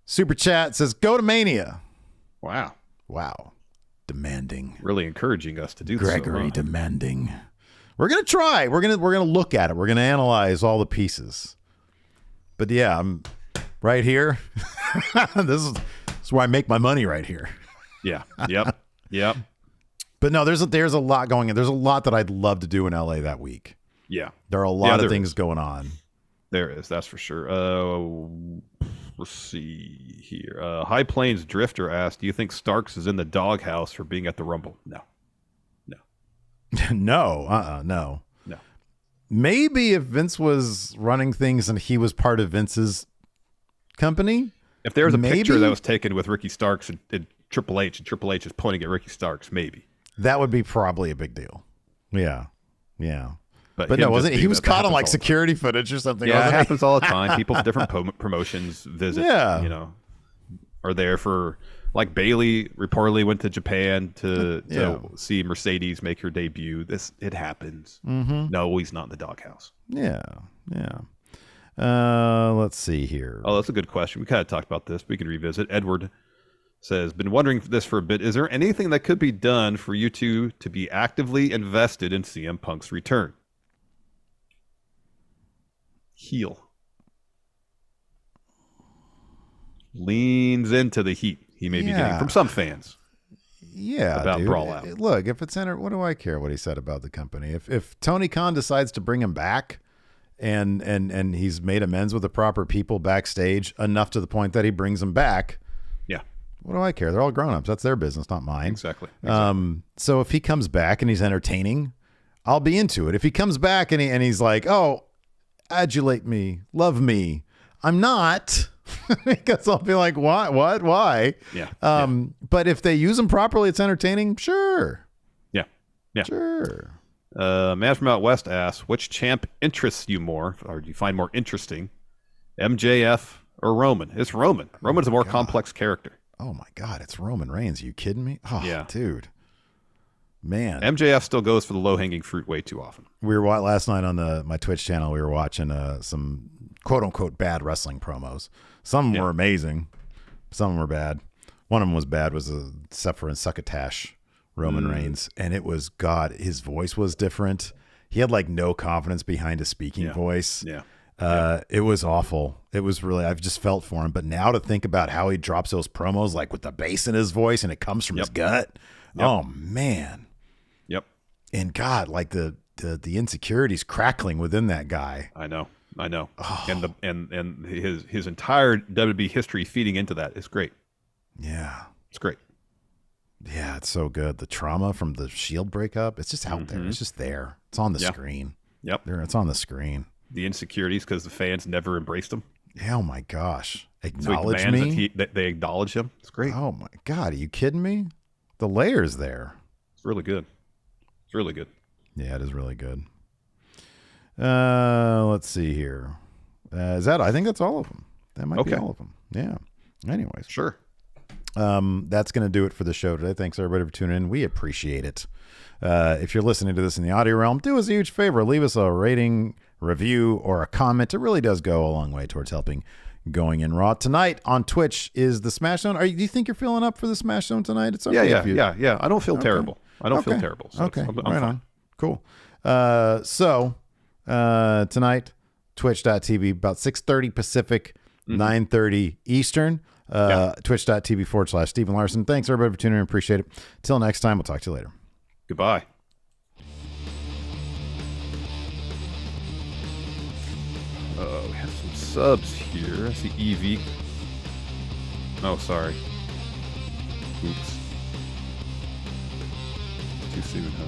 Super chat says, go to Mania. Wow. Demanding. Really encouraging us to do Gregory demanding. We're going to try. We're going to look at it. We're going to analyze all the pieces. But yeah, I'm right here. This is where I make my money right here. Yeah. Yep. But no, there's a lot going on. There's a lot that I'd love to do in LA that week. Yeah. There are a lot of things going on. There is, that's for sure. Let's see here. High Plains Drifter asked, do you think Starks is in the doghouse for being at the Rumble? No. No. Maybe if Vince was running things and he was part of Vince's company. If there was a picture that was taken with Ricky Starks and Triple H, and Triple H is pointing at Ricky Starks, maybe. That would be probably a big deal. Yeah. But no, wasn't he was caught on like security footage or something? Yeah, it happens all the time. People from different promotions visit, are there for, like Bailey reportedly went to Japan to see Mercedes make her debut. It happens. Mm-hmm. No, he's not in the doghouse. Yeah. Let's see here. Oh, that's a good question. We kind of talked about this. We can revisit. Edward says, been wondering this for a bit. Is there anything that could be done for you two to be actively invested in CM Punk's return? Heel. Leans into the heat he may be getting from some fans. Yeah, about dude. Brawl Out. Look, if it's what do I care what he said about the company? If Tony Khan decides to bring him back and he's made amends with the proper people backstage enough to the point that he brings them back. Yeah. What do I care? They're all grown-ups. That's their business, not mine. Exactly. So if he comes back and he's entertaining, I'll be into it. If he comes back and he's like, oh, adulate me, love me, I'm not, because I'll be like, what, why? Yeah. But if they use him properly, it's entertaining. Sure. Yeah. Sure. Man from out west asks, which champ interests you more, or do you find more interesting, MJF or Roman? It's Roman. Roman's a more complex character. Oh my God, it's Roman Reigns. Are you kidding me? Oh, yeah. Dude. Man. MJF still goes for the low-hanging fruit way too often. We were last night on my Twitch channel, we were watching some quote-unquote bad wrestling promos. Some were amazing. Some were bad. One of them was bad, was a Suffer and Succotash Roman Reigns. And it was, God, his voice was different. He had like no confidence behind his speaking voice. Yeah. It was awful. It was really, I've just felt for him. But now to think about how he drops those promos, like with the bass in his voice and it comes from his gut. Yep. Oh, man. Yep. And God, like the insecurities crackling within that guy. I know. Oh. And his entire WWE history feeding into that is great. Yeah. It's great. Yeah, it's so good. The trauma from the Shield breakup, it's just out there. It's just there. It's on the screen. Yep. It's on the screen. The insecurities because the fans never embraced him. Yeah, oh my gosh. Acknowledge so me? That they acknowledge him. It's great. Oh my God. Are you kidding me? The layers there. It's really good. It's really good. Yeah, it is really good. Let's see here. I think that's all of them. That might be all of them. Yeah. Anyways. Sure. That's going to do it for the show today. Thanks everybody for tuning in. We appreciate it. If you're listening to this in the audio realm, do us a huge favor. Leave us a rating, review, or a comment. It really does go a long way towards helping Going In Raw. Tonight on Twitch is the Smashdown. Do you think you're feeling up for the Smashdown tonight? It's okay. Yeah. I don't feel terrible. I don't feel terrible. So okay. I'm right fine. On. Cool. So tonight, twitch.tv, about 6:30 Pacific, 9:30 Eastern. Twitch.tv/Stephen Larson. Thanks everybody for tuning in. Appreciate it. Till next time, we'll talk to you later. Goodbye. We have some subs here. I see Evie. Oh, sorry. Oops. Too soon, huh?